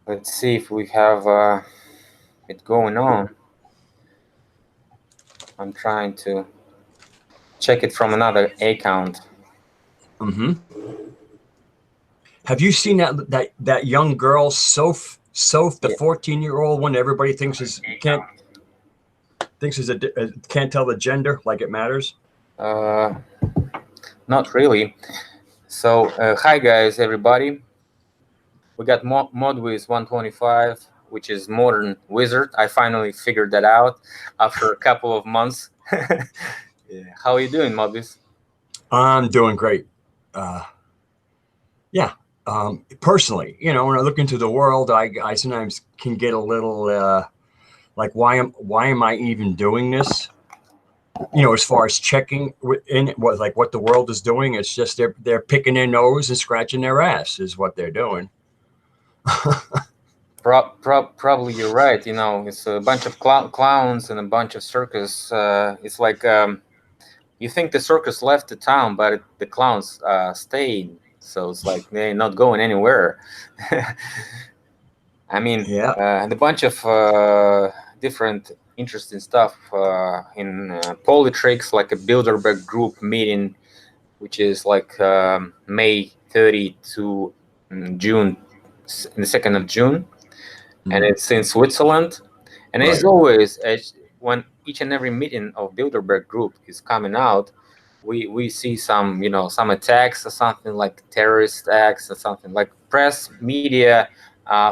Let's see if we have it going on. I'm trying to check it from another account. Mm-hmm. Have you seen that young girl, Soph, the Yeah. 14-year-old one? Everybody thinks can't tell the gender like it matters. Uh, Not really. So, hi guys, everybody. We got Modwiz125, which is modern wizard. I finally figured that out after a couple of months. Yeah. How are you doing, Modwiz? I'm doing great. Yeah. Personally, when I look into the world, I sometimes can get a little like, why am I even doing this? As far as checking what the world is doing, it's just they're picking their nose and scratching their ass is what they're doing. Probably you're right. It's a bunch of clowns and a bunch of circus. It's like you think the circus left the town, but the clowns stayed. So it's like they're not going anywhere. I mean, Yeah. and a bunch of different interesting stuff in Politrix, like a Bilderberg group meeting, which is like May 30 to June, the 2nd of June. And it's in Switzerland. And as Right. always, when each and every meeting of Bilderberg Group is coming out, we see some attacks or something like terrorist acts or something like press media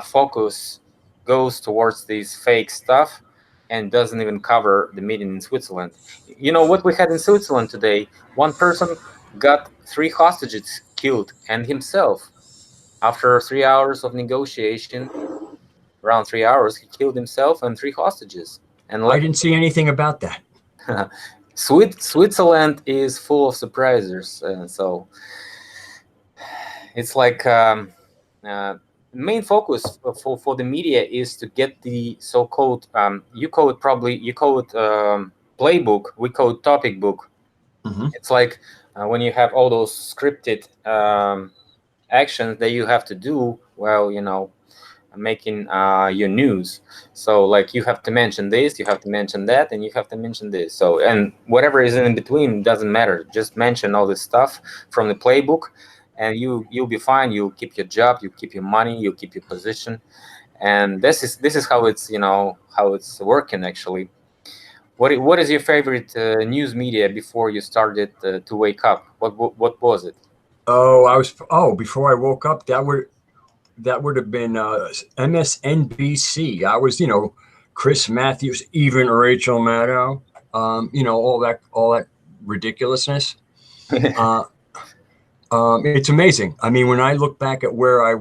focus goes towards these fake stuff and doesn't even cover the meeting in Switzerland. You know what we had in Switzerland today? One person got 3 hostages killed and himself after 3 hours of negotiation. Around 3 hours, he killed himself and 3 hostages. And I didn't see anything about that. Switzerland is full of surprises, and so it's like main focus for the media is to get the so-called you call it playbook, we call it topic book. Mm-hmm. It's like when you have all those scripted actions that you have to do, well, making your news. So like you have to mention this, you have to mention that, and you have to mention this. So, and whatever is in between doesn't matter. Just mention all this stuff from the playbook, and you'll be fine. You'll keep your job, you keep your money, you keep your position. And this is how it's working actually. What is your favorite news media before you started to wake up? What was it? Before I woke up, that would have been MSNBC. I was, Chris Matthews, even Rachel Maddow, all that ridiculousness. uh, it's amazing. I mean, when I look back at where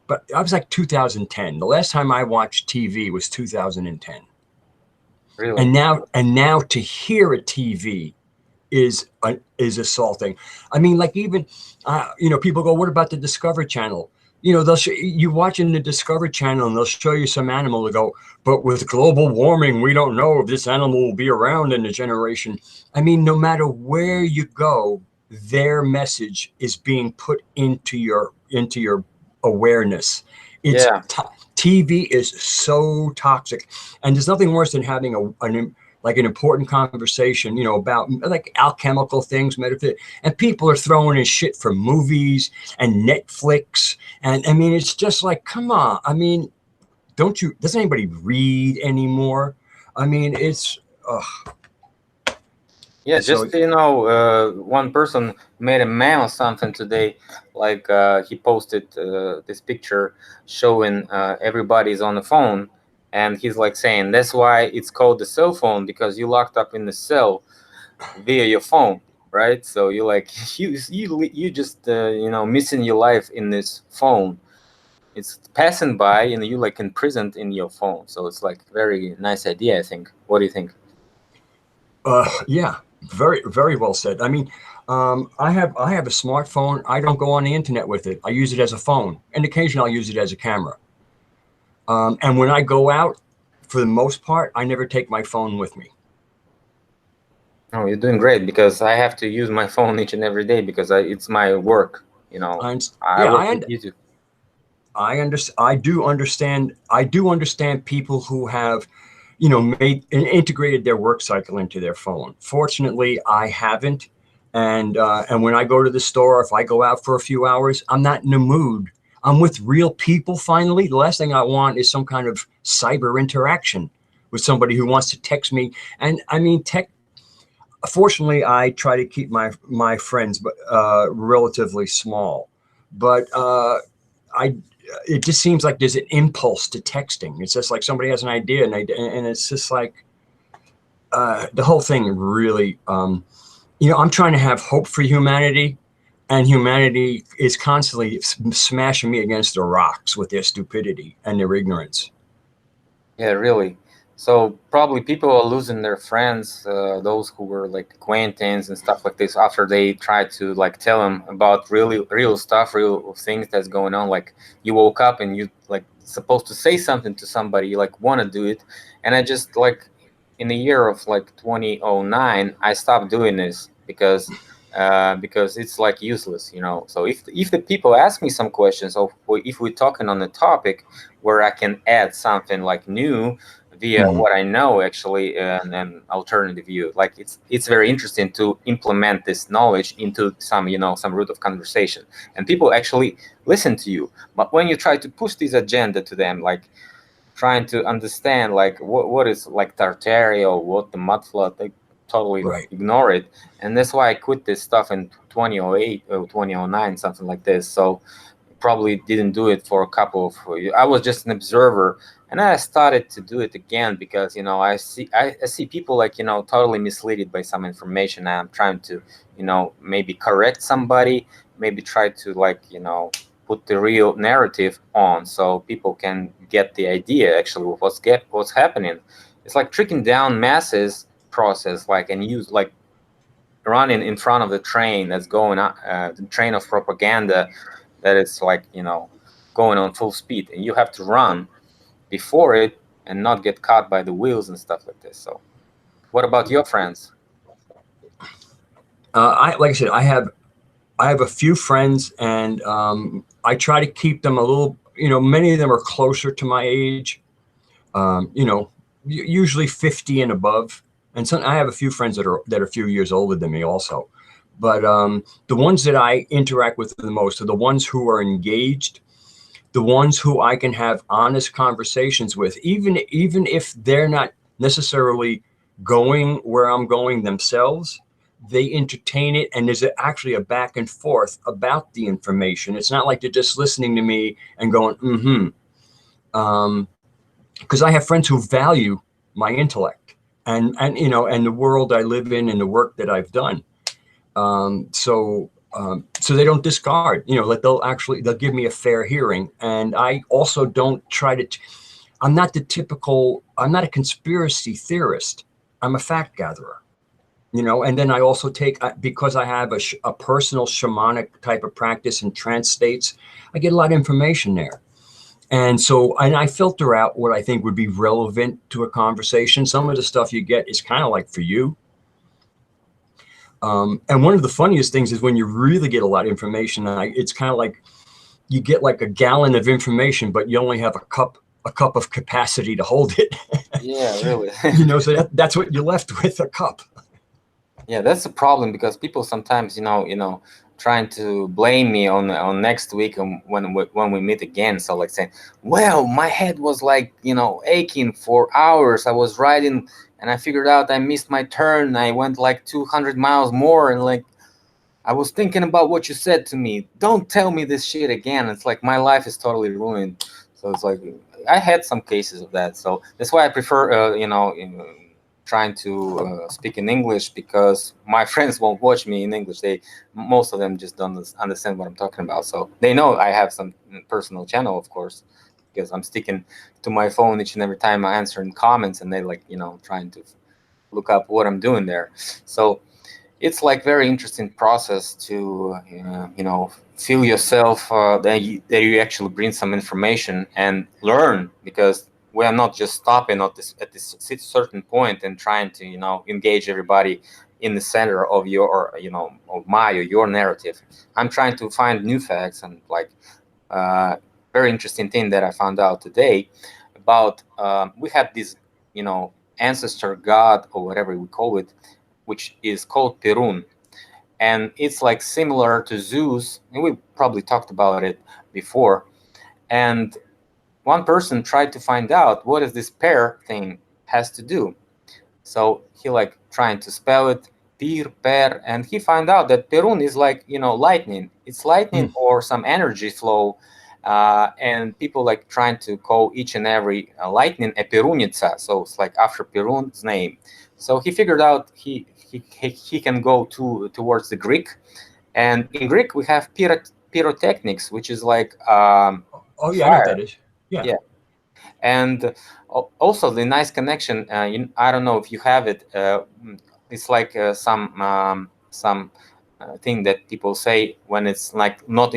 but I was like 2010. The last time I watched TV was 2010. Really? And now to hear a TV is assaulting. I mean, like even people go, "What about the Discovery Channel?" You watching the Discovery Channel and they'll show you some animal to go, but with global warming, we don't know if this animal will be around in a generation. I mean, no matter where you go, their message is being put into your awareness. It's Yeah. TV is so toxic, and there's nothing worse than having an important conversation, about like alchemical things, metaphysics, and people are throwing in shit from movies and Netflix. And I mean, it's just like, come on. I mean, does anybody read anymore? I mean, it's, Yeah, so, just one person made a meme or something today, like he posted this picture showing everybody's on the phone, and he's like saying that's why it's called the cell phone, because you're locked up in the cell via your phone, right? So you're like you just missing your life in this phone. It's passing by, and you like imprisoned in your phone. So it's like very nice idea, I think. What do you think? yeah, very, very well said. I mean, I have a smartphone. I don't go on the internet with it. I use it as a phone, and occasionally I'll use it as a camera. And when I go out, for the most part, I never take my phone with me. Oh, you're doing great, because I have to use my phone each and every day because it's my work. I, I yeah, work I, with YouTube. I do understand. I do understand people who have, made and integrated their work cycle into their phone. Fortunately, I haven't. And when I go to the store, if I go out for a few hours, I'm not in the mood. I'm with real people. Finally, the last thing I want is some kind of cyber interaction with somebody who wants to text me. And I mean, fortunately, I try to keep my friends relatively small, but I it just seems like there's an impulse to texting. It's just like somebody has an idea, and it's just like the whole thing really. I'm trying to have hope for humanity, and humanity is constantly smashing me against the rocks with their stupidity and their ignorance. Yeah, really. So probably people are losing their friends, those who were like acquaintances and stuff like this, after they try to like tell them about real stuff, real things that's going on. Like you woke up and you like supposed to say something to somebody, you like want to do it, and I just like in the year of like 2009, I stopped doing this because it's like useless, you know. So if the people ask me some questions, or if we're talking on the topic where I can add something like new via what I know actually, and an alternative view, like it's very interesting to implement this knowledge into some root of conversation, and people actually listen to you. But when you try to push this agenda to them, like trying to understand like what is like Tartaria or what the mud flood, they totally Right. ignore it. And that's why I quit this stuff in 2008 or 2009, something like this. So probably didn't do it for a couple of years. I was just an observer, and I started to do it again because I see people like totally misled by some information, and I'm trying to maybe correct somebody, maybe try to like put the real narrative on so people can get the idea actually of what's happening. It's like tricking down masses process, like, and use like running in front of the train that's going on, the train of propaganda that is like going on full speed, and you have to run before it and not get caught by the wheels and stuff like this. So what about your friends? Like I said, I have a few friends, and I try to keep them a little. Many of them are closer to my age. Usually 50 and above, and I have a few friends that are a few years older than me also. But the ones that I interact with the most are the ones who are engaged, the ones who I can have honest conversations with, even if they're not necessarily going where I'm going themselves. They entertain it, and there's actually a back and forth about the information. It's not like they're just listening to me and going, because I have friends who value my intellect and the world I live in and the work that I've done. So they don't discard, they'll give me a fair hearing. And I also don't try to, I'm not a conspiracy theorist. I'm a fact gatherer, and then I also take, because I have a personal shamanic type of practice in trance states, I get a lot of information there. And I filter out what I think would be relevant to a conversation. Some of the stuff you get is kind of like for you. And one of the funniest things is when you really get a lot of information, it's kind of like you get like a gallon of information, but you only have a cup of capacity to hold it. Yeah, really. So that's what you're left with, a cup. Yeah, that's the problem, because people sometimes, trying to blame me on next week when we meet again. So like saying, well, my head was like, aching for hours. I was riding and I figured out I missed my turn. I went like 200 miles more, and like I was thinking about what you said to me. Don't tell me this shit again. It's like my life is totally ruined. So it's like I had some cases of that. So that's why I prefer, trying to speak in English, because my friends won't watch me in English. Most of them just don't understand what I'm talking about. So they know I have some personal channel, of course, because I'm sticking to my phone each and every time I answer in comments, and they like trying to look up what I'm doing there. So it's like very interesting process to feel yourself that you actually bring some information and learn, because we are not just stopping at this certain point and trying to engage everybody in the center of your of my or your narrative. I'm trying to find new facts and like very interesting thing that I found out today about we have this, ancestor god or whatever we call it, which is called Perun, and it's like similar to Zeus, and we probably talked about it before. And one person tried to find out what is this pair thing has to do. So he like trying to spell it, pir, per, and he found out that Perun is like, lightning. It's lightning or some energy flow. And people like trying to call each and every lightning a Perunitsa. So it's like after Perun's name. So he figured out he can go towards the Greek. And in Greek, we have pyrotechnics, which is like Oh yeah, I know what fire. that is. Yeah. Yeah. And also the nice connection, I don't know if you have it, it's like some thing that people say when it's like not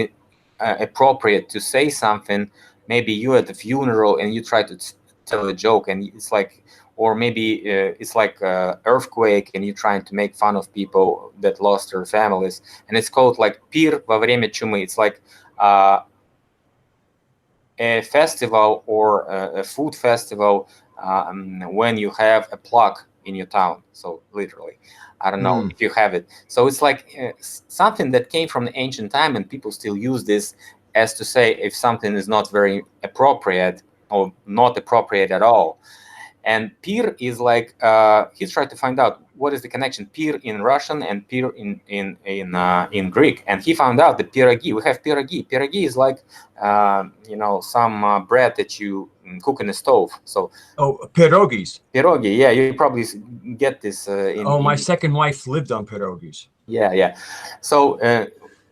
appropriate to say something. Maybe you at the funeral and you try to tell a joke, and it's like, or maybe it's like earthquake and you're trying to make fun of people that lost their families, and it's called like pir во время чумы. It's like a festival or a food festival when you have a plague in your town. So literally, I don't know if you have it. So it's like something that came from the ancient time, and people still use this as to say if something is not very appropriate or not appropriate at all. And pir is like he tried to find out what is the connection pir in Russian and pir in Greek, and he found out that piragi. We have piragi. Piragi is like some bread that you cook in a stove. So pierogis. Pierogi, yeah, you probably get this. My second wife lived on pierogis. Yeah. So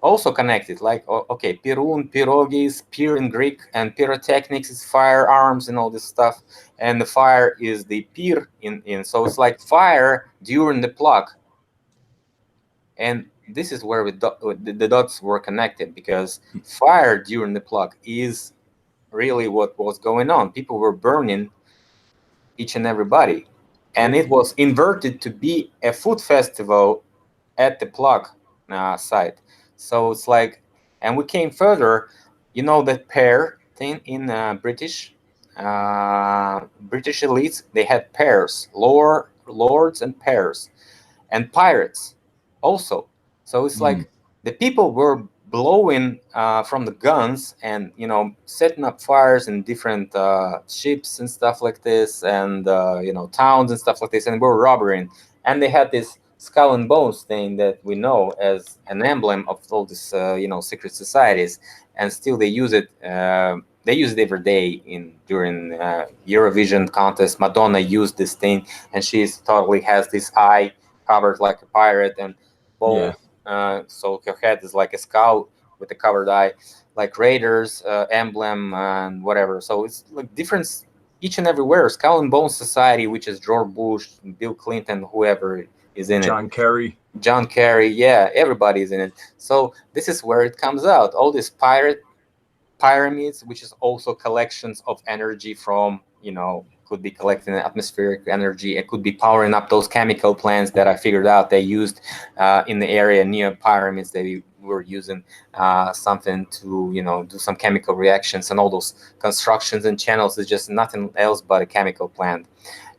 also connected, like okay, pirun, pirogis, pir in Greek, and pyrotechnics is firearms and all this stuff. And the fire is the pir in so it's like fire during the plague. And this is where the dots were connected, because fire during the plague is really what was going on. People were burning each and everybody, and it was inverted to be a food festival at the plague site. So it's like, and we came further, that pair thing in British elites, they had pairs, lords and pairs, and pirates also. So it's like the people were blowing from the guns and setting up fires in different ships and stuff like this, and towns and stuff like this, and were robbing. And they had this skull and bones thing that we know as an emblem of all these secret societies, and still they use it. They use it every day during Eurovision contest. Madonna used this thing, and she totally has this eye covered like a pirate, and both. So her head is like a skull with a covered eye, like Raiders emblem and whatever. So it's like different each and everywhere. Skull and Bones Society, which is George Bush, Bill Clinton, whoever is in John it. John Kerry, yeah, everybody's in it. So this is where it comes out. All these pyramids, which is also collections of energy from, could be collecting atmospheric energy. It could be powering up those chemical plants that I figured out they used in the area near pyramids. They were using something to, do some chemical reactions, and all those constructions and channels is just nothing else but a chemical plant.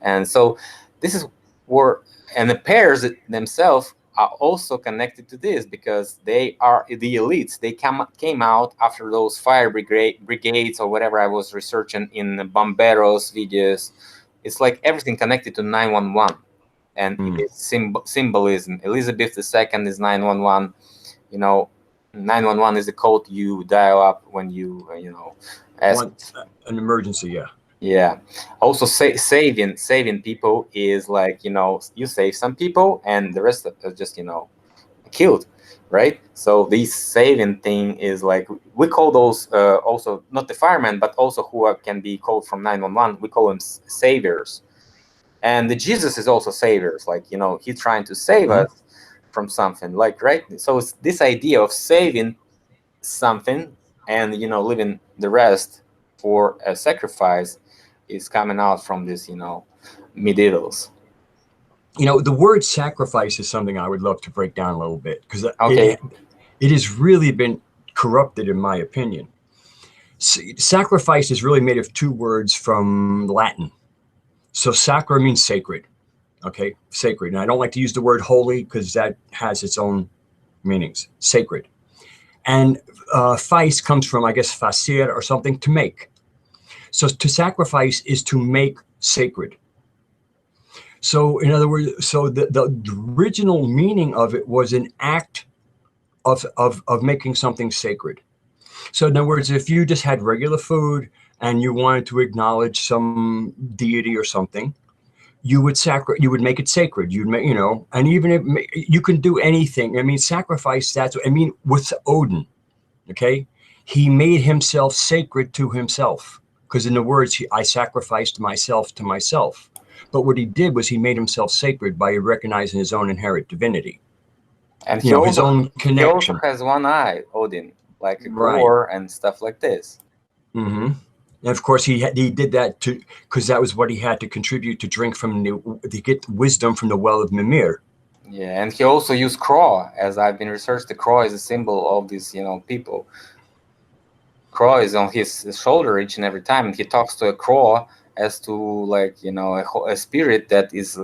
And so this is where, and the pairs themselves are also connected to this, because they are the elites. They came out after those fire brigades or whatever I was researching in Bomberos videos. It's like everything connected to 911, and it is symbolism. Elizabeth II is 911. 911 is the code you dial up when you ask an emergency. Yeah. Also, saving people is like, you save some people and the rest are just, killed, right? So this saving thing is like, we call those also not the firemen, but also who can be called from 911. We call them saviors. And the Jesus is also saviors, like, he's trying to save us from something, like, right? So it's this idea of saving something and, leaving the rest for a sacrifice is coming out from this, medievals. The word sacrifice is something I would love to break down a little bit, because it has really been corrupted, in my opinion. Sacrifice is really made of two words from Latin. So sacra means sacred. Okay, sacred. And I don't like to use the word holy because that has its own meanings. Sacred. And face comes from, I guess, facer or something, to make. So to sacrifice is to make sacred. So in other words, so the original meaning of it was an act of making something sacred. So in other words, if you just had regular food and you wanted to acknowledge some deity or something, you would make it sacred. You'd make, and even if you can do anything. I mean, sacrifice, with Odin, okay? He made himself sacred to himself. Because in the words, I sacrificed myself to myself. But what he did was he made himself sacred by recognizing his own inherent divinity. And his own connection. He also has one eye, Odin, like a boar and stuff like this. Mm-hmm. And of course, he did that because that was what he had to contribute to drink from to get wisdom from the well of Mimir. Yeah, and he also used crow, as I've been researched. The crow is a symbol of these, people. Crow is on his shoulder each and every time, and he talks to a crow as to, like, a spirit that is,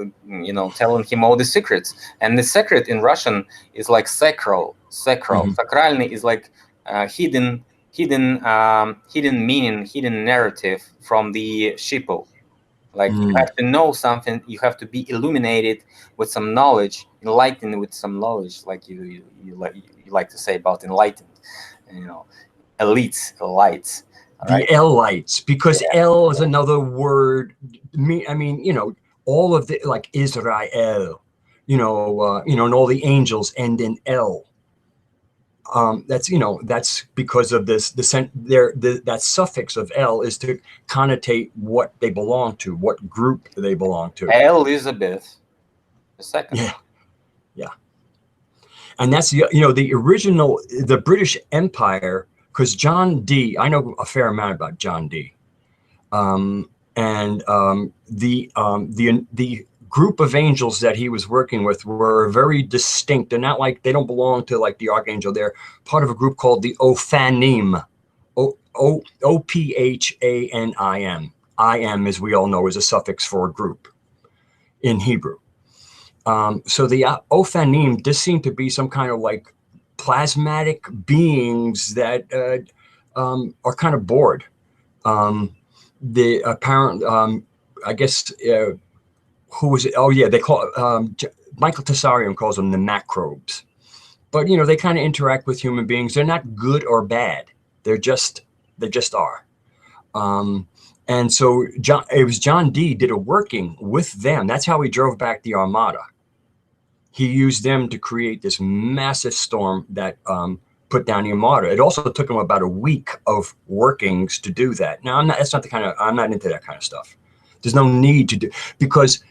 telling him all the secrets. And the secret in Russian is like sacral. Mm-hmm. Sakralny is like hidden meaning, hidden narrative from the sheeple. Like, you have to know something, you have to be illuminated with some knowledge, enlightened with some knowledge, like you like to say about enlightened, elites, lights. Right? The L-lights, because L is another word. All of the, like Israel, and all the angels end in L. That's because of this. That suffix of L is to connotate what they belong to, what group they belong to. Elizabeth II. Yeah. And that's the original, the British Empire. Because John Dee, I know a fair amount about John Dee, and the group of angels that he was working with were very distinct. They're not like, they don't belong to like the archangel. They're part of a group called the Ophanim, Ophanim. I-am, as we all know, is a suffix for a group in Hebrew. So the Ophanim just seem to be some kind of like plasmatic beings that are kind of bored. The apparent, I guess, who was it? Oh yeah, they call Michael Tessarium calls them the macrobes. But they kind of interact with human beings. They're not good or bad. They just are. And so John Dee did a working with them. That's how he drove back the Armada. He used them to create this massive storm that put down the Armada. It also took him about a week of workings to do that. Now, I'm not into that kind of stuff. There's no need to do, because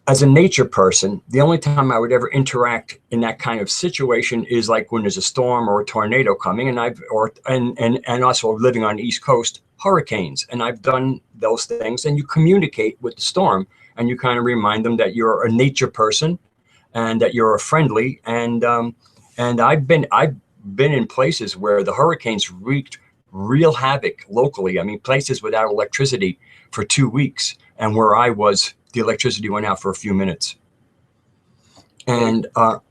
as a nature person, the only time I would ever interact in that kind of situation is like when there's a storm or a tornado coming, and also living on the East Coast, hurricanes. And I've done those things, and you communicate with the storm, and you kind of remind them that you're a nature person, and that you're friendly, and I've been in places where the hurricanes wreaked real havoc locally. I mean, places without electricity for 2 weeks, and where I was, the electricity went out for a few minutes. And so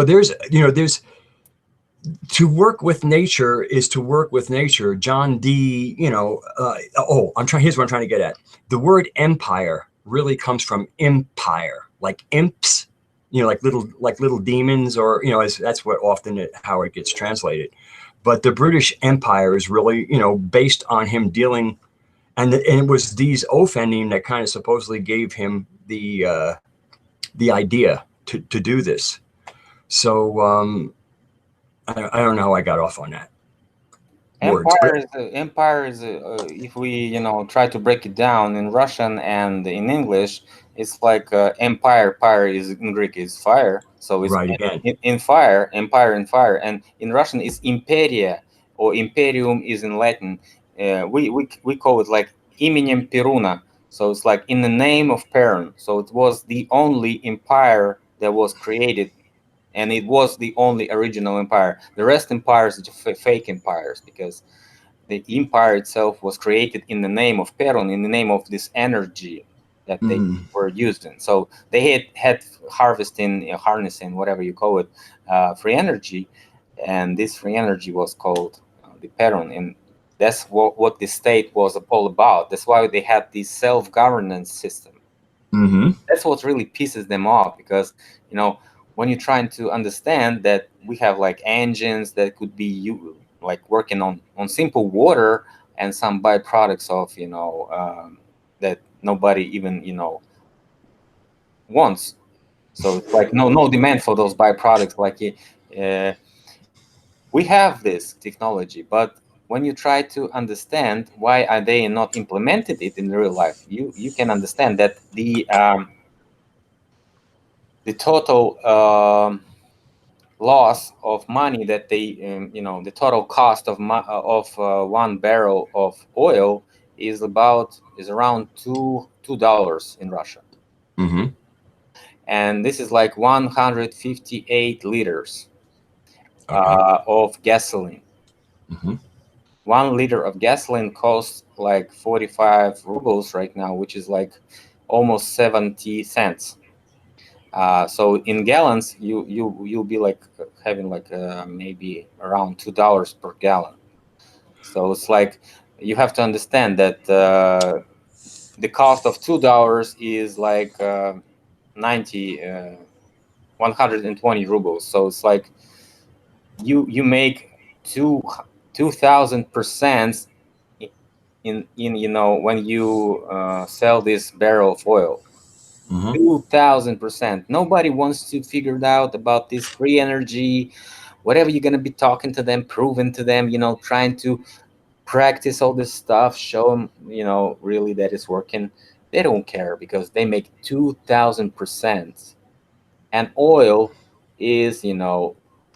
there's to work with nature is to work with nature. John Dee, here's what I'm trying to get at. The word empire really comes from empire, like imps, like little demons, or that's what often how it gets translated. But the British Empire is really based on him dealing, and it was these Ophanim that kind of supposedly gave him the idea to do this. So I don't know how I got off on that. Empire is if we try to break it down in Russian and in English, it's like empire. Pyre is in Greek is fire, so it's right in fire, empire in fire, and in Russian it's imperia, or imperium is in Latin. We call it like imenem Peruna, so it's like in the name of Perun. So it was the only empire that was created and it was the only original empire. The rest empires are fake empires, because the empire itself was created in the name of Perun, in the name of this energy that they were using. So they had harvesting, harnessing, whatever you call it, free energy, and this free energy was called the Perun, and that's what the state was all about. That's why they had this self-governance system. That's what really pisses them off, because when you're trying to understand that we have like engines that could be like working on simple water and some byproducts of that nobody even wants. So it's like no demand for those byproducts. Like we have this technology, but when you try to understand why are they not implemented it in real life, you can understand that the total loss of money that they the total cost of one barrel of oil is around $2 in Russia. And this is like 158 liters of gasoline. 1 liter of gasoline costs like 45 rubles right now, which is like almost 70 cents. So in gallons, you'll be like having like maybe around $2 per gallon. So it's like you have to understand that the cost of $2 is like 120 rubles. So it's like you make 2,000% in when you sell this barrel of oil. 2,000%. Nobody wants to figure out about this free energy, whatever you're going to be talking to them, proving to them, trying to practice all this stuff, show them, really that it's working. They don't care, because they make 2,000%. And oil is,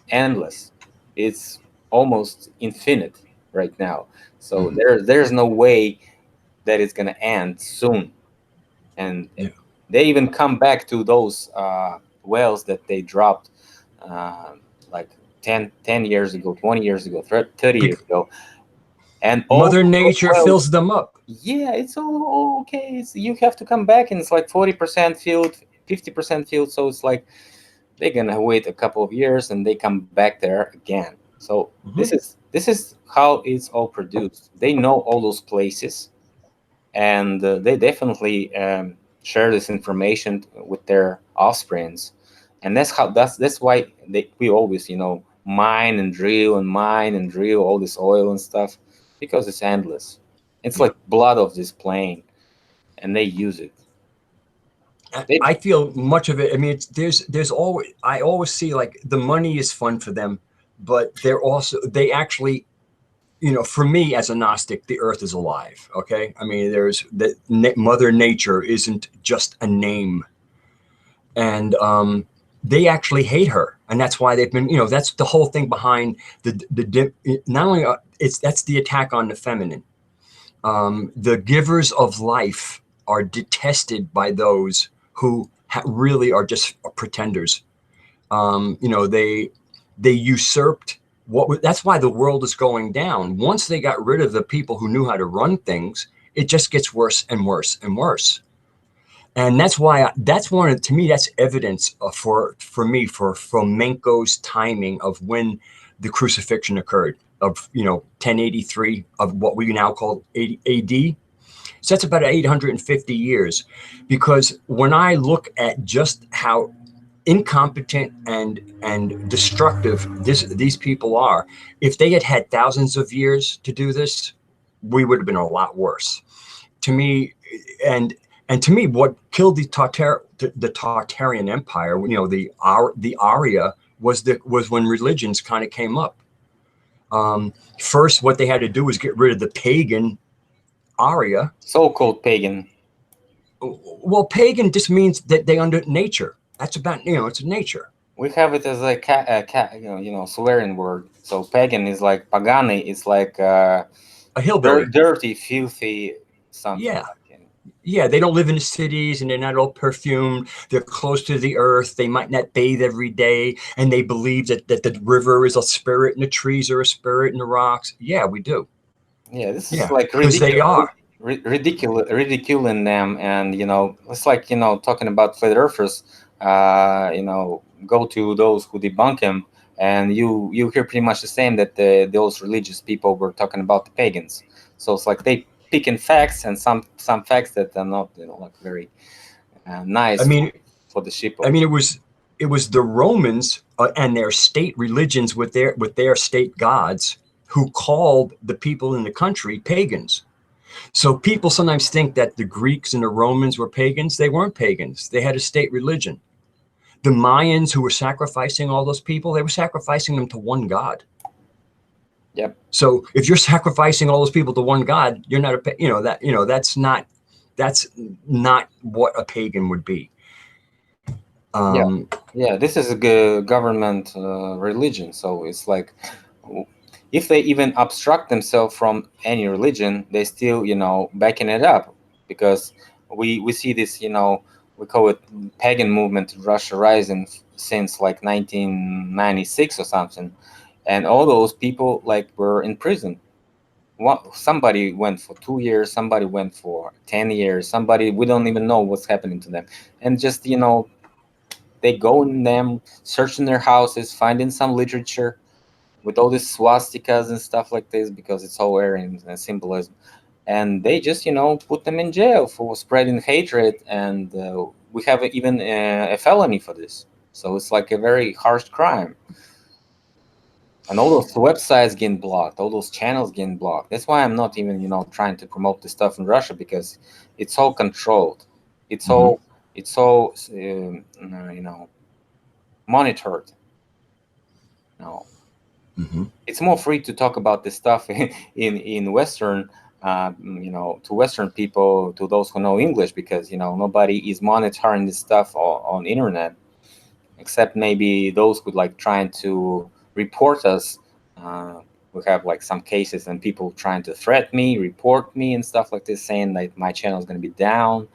endless. It's almost infinite right now. So there's no way that it's going to end soon. And they even come back to those wells that they dropped like 10 years ago, 20 years ago, 30 years ago. And Mother Nature fills them up. Yeah, it's all okay. You have to come back, and it's like 40% filled, 50% filled. So it's like they're gonna wait a couple of years, and they come back there again. So this is how it's all produced. They know all those places, and they definitely share this information with their offsprings, and that's why we always mine and drill all this oil and stuff, because it's endless. It's like blood of this plane, and they use it. I feel much of it. I mean, there's always, I always see like the money is fun for them, but they actually, for me as a Gnostic, the earth is alive. Okay. I mean, there's Mother Nature isn't just a name, and they actually hate her. And that's why they've been, that's the whole thing behind not only that's the attack on the feminine. The givers of life are detested by those who really are just pretenders. They usurped that's why the world is going down. Once they got rid of the people who knew how to run things, it just gets worse and worse and worse. And that's why to me, that's evidence for me, for Fomenko's timing of when the crucifixion occurred of, 1083 of what we now call AD. So that's about 850 years, because when I look at just how incompetent and destructive these people are, if they had had thousands of years to do this, we would have been a lot worse. To me, and to me, what killed the Tartarian Empire, the Aria, was when religions kind of came up. First, what they had to do was get rid of the pagan Aria. So-called pagan. Well, pagan just means that they under nature. That's about, it's nature. We have it as a swearing word. So pagan is like pagani. It's like a hillbilly, dirty, filthy something. Yeah, Yeah, they don't live in the cities and they're not all perfumed. They're close to the earth. They might not bathe every day. And they believe that the river is a spirit and the trees are a spirit and the rocks. Yeah, we do. Yeah, this is Yeah, like because they are. ridiculing them, and it's like talking about flat earthers. Go to those who debunk him, and you hear pretty much the same, that those religious people were talking about the pagans. So it's like they picking facts, and some facts that are not like very I nice mean, for the sheeple. it was the Romans and their state religions with their state gods who called the people in the country pagans. So people sometimes think that the Greeks and the Romans were pagans. They weren't pagans. They had a state religion. The Mayans who were sacrificing all those people, they were sacrificing them to one god. Yep. So if you're sacrificing all those people to one god, you're not that's not what a pagan would be. Yeah, this is a government religion, so it's like, if they even abstract themselves from any religion, they still backing it up, because we see this, we call it pagan movement in Russia rising since like 1996 or something, and all those people like were in prison. Somebody went for 2 years, somebody went for 10 years, somebody, we don't even know what's happening to them, and just they go in them, searching their houses, finding some literature with all these swastikas and stuff like this, because it's all Aryan symbolism, and they just put them in jail for spreading hatred, and we have even a felony for this. So it's like a very harsh crime, and all those websites getting blocked, all those channels getting blocked. That's why I'm not even trying to promote this stuff in Russia, because it's all controlled, it's all monitored. No. It's more free to talk about this stuff in Western, to Western people, to those who know English, because nobody is monitoring this stuff on internet, except maybe those who like trying to report us. We have like some cases and people trying to threaten me, report me, and stuff like this, saying like my channel is going to be down,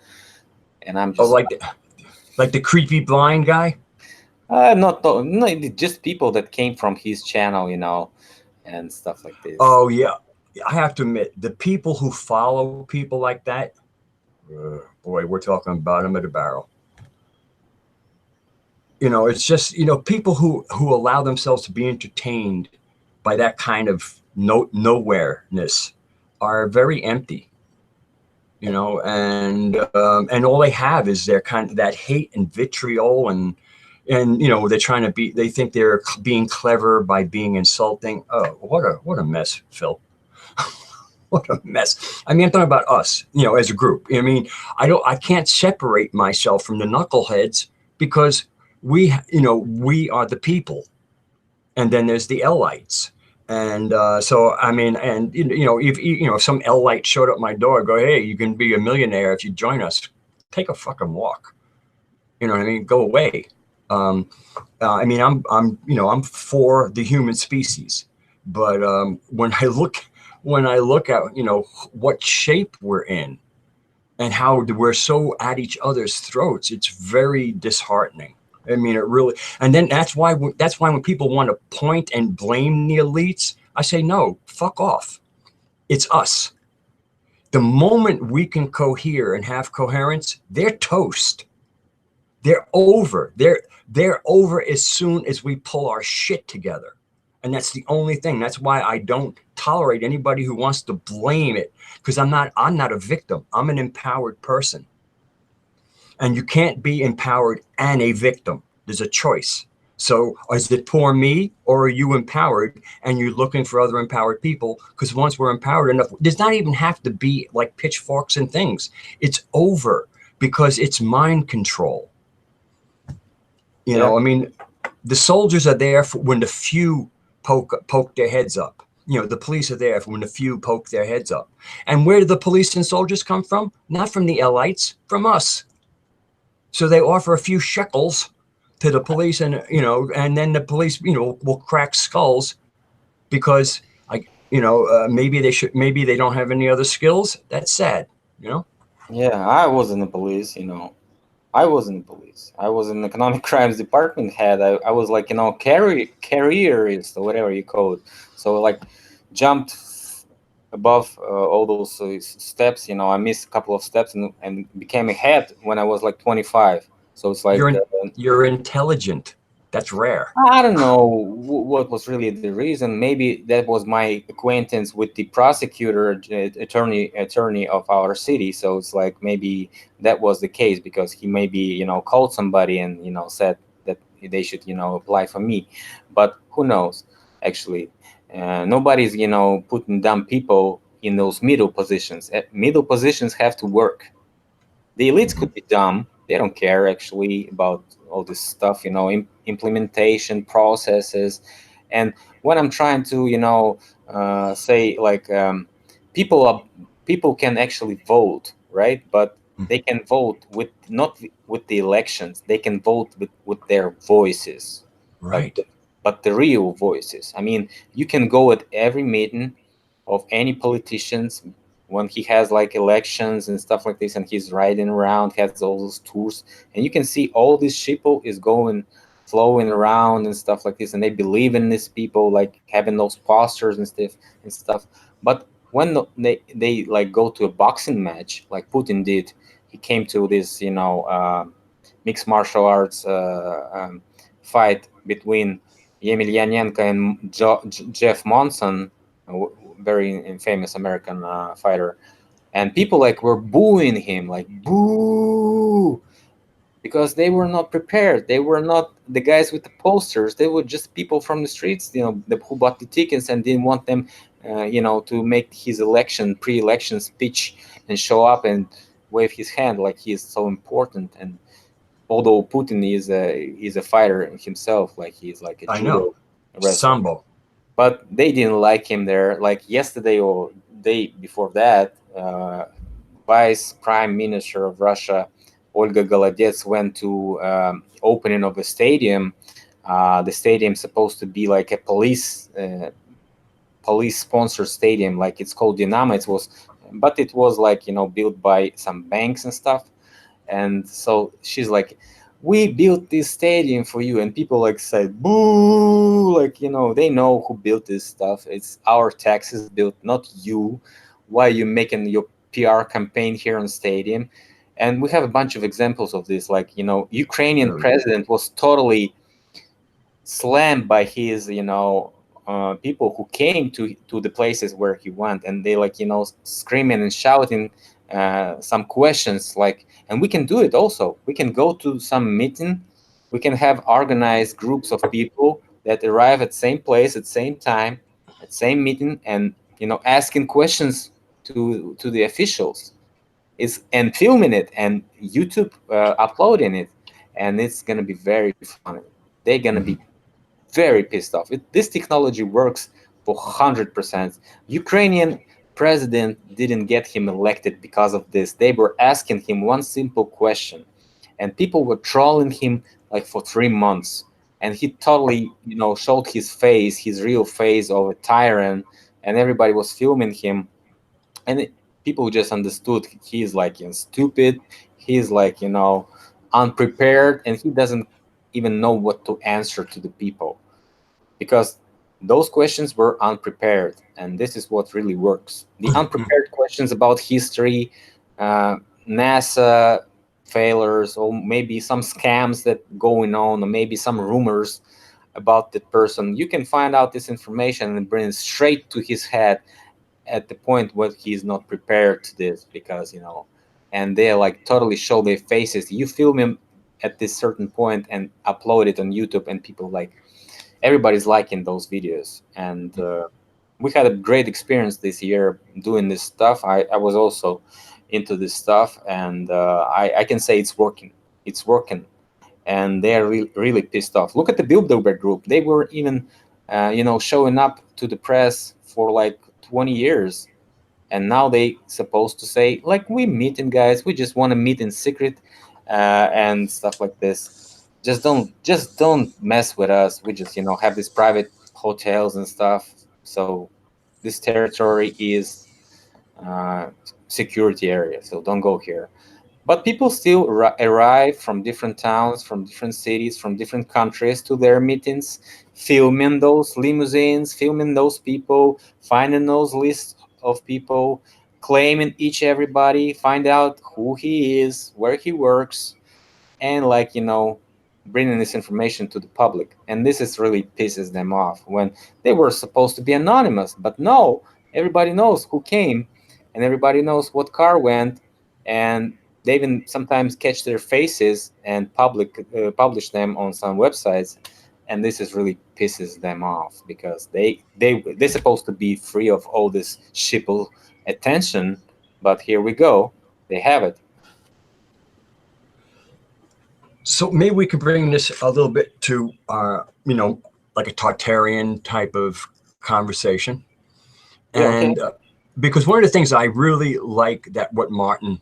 and I'm just like the creepy blind guy. Not just people that came from his channel, and stuff like this. Oh yeah, I have to admit, the people who follow people like that, boy, we're talking bottom of the barrel. It's just people who allow themselves to be entertained by that kind of nowhereness are very empty. And all they have is their kind of that hate and vitriol, and they're trying to be, they think they're being clever by being insulting. Oh, what a mess, Phil. What a mess. I mean, I'm talking about us, as a group. I mean, I can't separate myself from the knuckleheads, because we are the people, and then there's the L-lights. And so, I mean, and if some L-light showed up my door, go, hey, you can be a millionaire if you join us. Take a fucking walk. You know what I mean? Go away. I mean, I'm for the human species, but when I look at what shape we're in, and how we're so at each other's throats, it's very disheartening. I mean, it really, and then that's why when people want to point and blame the elites, I say, no, fuck off. It's us. The moment we can cohere and have coherence, they're toast. They're over. They're over as soon as we pull our shit together. And that's the only thing. That's why I don't tolerate anybody who wants to blame it, because I'm not a victim. I'm an empowered person. And you can't be empowered and a victim. There's a choice. So is it poor me, or are you empowered and you're looking for other empowered people? Because once we're empowered enough, does not even have to be like pitchforks and things. It's over, because it's mind control. I mean, the soldiers are there for when the few poke their heads up. The police are there for when the few poke their heads up. And where do the police and soldiers come from? Not from the L-lights, from us. So they offer a few shekels to the police, and and then the police will crack skulls, because maybe they don't have any other skills. That's sad. Yeah, I was in the police, you know. I was in the police. I was in the economic crimes department head. I was like, you know, careerist or whatever you call it. So like jumped above all those steps, you know. I missed a couple of steps and became a head when I was like 25. So it's like You're intelligent. That's rare. I don't know what was really the reason. Maybe that was my acquaintance with the prosecutor, attorney of our city. So it's like maybe that was the case because he maybe called somebody and said that they should apply for me. But who knows? Actually, nobody's putting dumb people in those middle positions. Middle positions have to work. The elites Mhm. could be dumb. They don't care actually about all this stuff, implementation processes. And when I'm trying to, say like people are people can actually vote, right? But they can vote with not with the elections. They can vote with their voices, like, Right. but the real voices. I mean, you can go at every meeting of any politicians when he has like elections and stuff like this, and he's riding around, has all those tours, and you can see all these people is going flowing around and stuff like this, and they believe in these people, like having those posters and stuff. But when they like go to a boxing match like Putin did, he came to this mixed martial arts fight between Yemelyanenko and Jeff Monson, very famous American fighter, and people like were booing him, like boo, because they were not prepared. They were not the guys with the posters. They were just people from the streets, who bought the tickets and didn't want them, to make his pre-election speech and show up and wave his hand like he is so important. And although Putin is a fighter himself, like he's like a I know. judo wrestler, Sambo. but they didn't like him there. Like yesterday or day before that, Vice Prime Minister of Russia, Olga Golodets, went to opening of a stadium. The stadium supposed to be like a police sponsored stadium, like it's called Dynamo. But it was like built by some banks and stuff. And so she's like, we built this stadium for you, and people like said boo, like they know who built this stuff. It's our taxes built, not you. Why are you making your PR campaign here on stadium? And we have a bunch of examples of this, like Ukrainian Really? president was totally slammed by his people who came to the places where he went, and they like screaming and shouting some questions, like, and we can do it also. We can go to some meeting, we can have organized groups of people that arrive at same place at same time at same meeting, and asking questions to the officials is and filming it and YouTube uploading it, and it's gonna be very funny. They're gonna be Mhm. very pissed off. This technology works for 100%. Ukrainian president didn't get him elected because of this. They were asking him one simple question, and people were trolling him like for 3 months. And he totally, showed his real face of a tyrant, and everybody was filming him. And people just understood he's like stupid. He's like unprepared, and he doesn't even know what to answer to the people because those questions were unprepared, and this is what really works. The unprepared questions about history, uh, NASA failures, or maybe some scams that going on, or maybe some rumors about the person. You can find out this information and bring it straight to his head at the point where he's not prepared to this, because and they like totally show their faces. You film him at this certain point and upload it on YouTube, and people like everybody's liking those videos. And we had a great experience this year doing this stuff. I was also into this stuff, and I can say it's working, and they're really pissed off. Look at the Bilderberg group. They were even showing up to the press for like 20 years, and now they supposed to say like, we meeting guys, we just want to meet in secret, and stuff like this. Just don't mess with us. We just have these private hotels and stuff. So this territory is security area, so don't go here. But people still arrive from different towns, from different cities, from different countries to their meetings, filming those limousines, filming those people, finding those lists of people, claiming everybody, find out who he is, where he works, and like, bringing this information to the public. And this is really pisses them off when they were supposed to be anonymous. But no, everybody knows who came, and everybody knows what car went, and they even sometimes catch their faces and publish them on some websites. And this is really pisses them off because they're supposed to be free of all this sheeple attention, but here we go, they have it. So maybe we could bring this a little bit to, like a Tartarian type of conversation. And okay. Because one of the things I really like that what Martin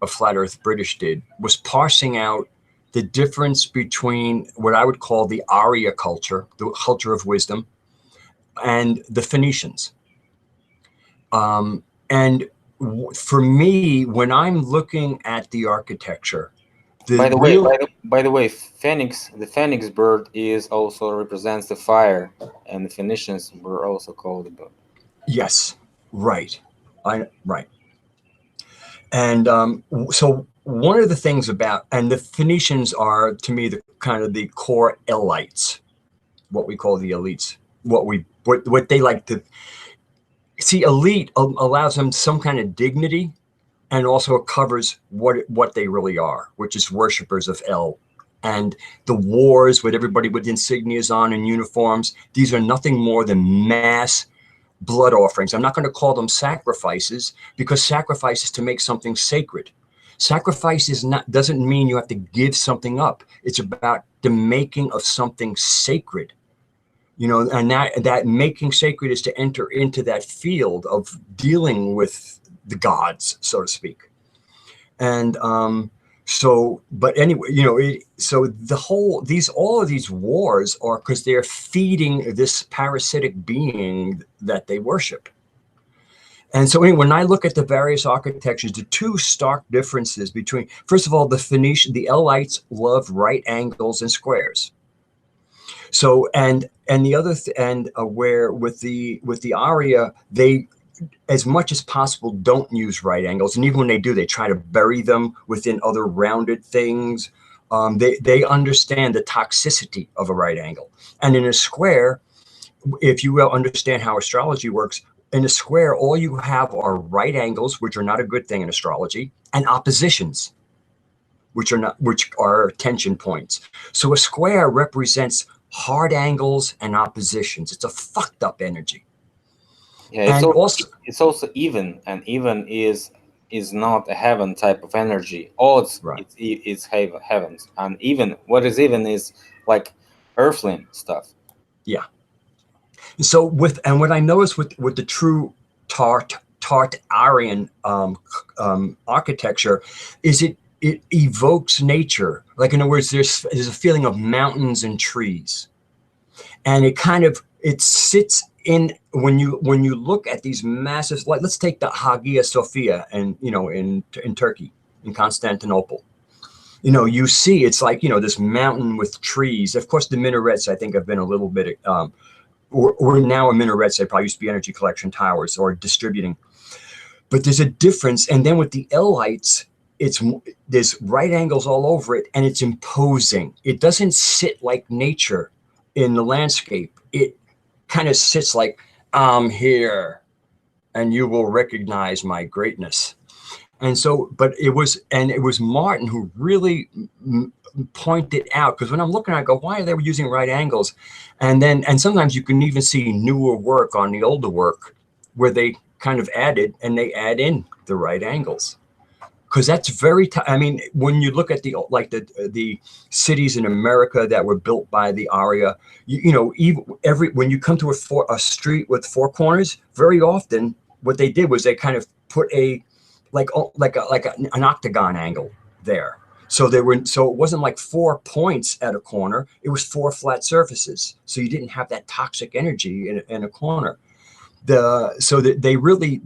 of Flat Earth British did was parsing out the difference between what I would call the Aria culture, the culture of wisdom, and the Phoenicians. And for me, when I'm looking at the architecture, by the way, the phoenix bird is also represents the fire, and the Phoenicians were also called the bird. Yes, right, right. And so one of the things about, and the Phoenicians are to me the kind of the core elites, what we call the elites, what they like to see. Elite allows them some kind of dignity. And also it covers what they really are, which is worshippers of El. And the wars with everybody with insignias on and uniforms, these are nothing more than mass blood offerings. I'm not going to call them sacrifices, because sacrifice is to make something sacred. Sacrifice doesn't mean you have to give something up. It's about the making of something sacred. And that making sacred is to enter into that field of dealing with the gods, so to speak. And but anyway, so all of these wars are because they're feeding this parasitic being that they worship. And so anyway, when I look at the various architectures, the two stark differences between, first of all, the Elites love right angles and squares. So and the other where with the Aria, they, as much as possible, don't use right angles. And even when they do, they try to bury them within other rounded things. They understand the toxicity of a right angle. And in a square, if you understand how astrology works, in a square, all you have are right angles, which are not a good thing in astrology, and oppositions, which are tension points. So a square represents hard angles and oppositions. It's a fucked up energy. Yeah, it's also even, and even is not a heaven type of energy. Odds, right. It's heavens, and even what is even is like earthling stuff. Yeah. So what I noticed with the true Tartarian architecture is it evokes nature. Like, in other words, there's a feeling of mountains and trees, and it sits in when you look at these massive, like, let's take the Hagia Sophia and in Turkey, in Constantinople. You see it's like this mountain with trees. Of course, the minarets I think have been a little bit or now a minarets, they probably used to be energy collection towers or distributing. But there's a difference. And then with the Elites, there's right angles all over it, and it's imposing. It doesn't sit like nature in the landscape. It kind of sits like, I'm here and you will recognize my greatness. And so, but it was Martin who really pointed out, because when I'm looking, I go, why are they using right angles? And sometimes you can even see newer work on the older work where they kind of add in the right angles. Because that's very, I mean, when you look at the cities in America that were built by the Aria, when you come to a street with four corners, very often what they did was they kind of put an octagon angle there. So it wasn't like 4 points at a corner; it was 4 flat surfaces. So you didn't have that toxic energy in a corner. So that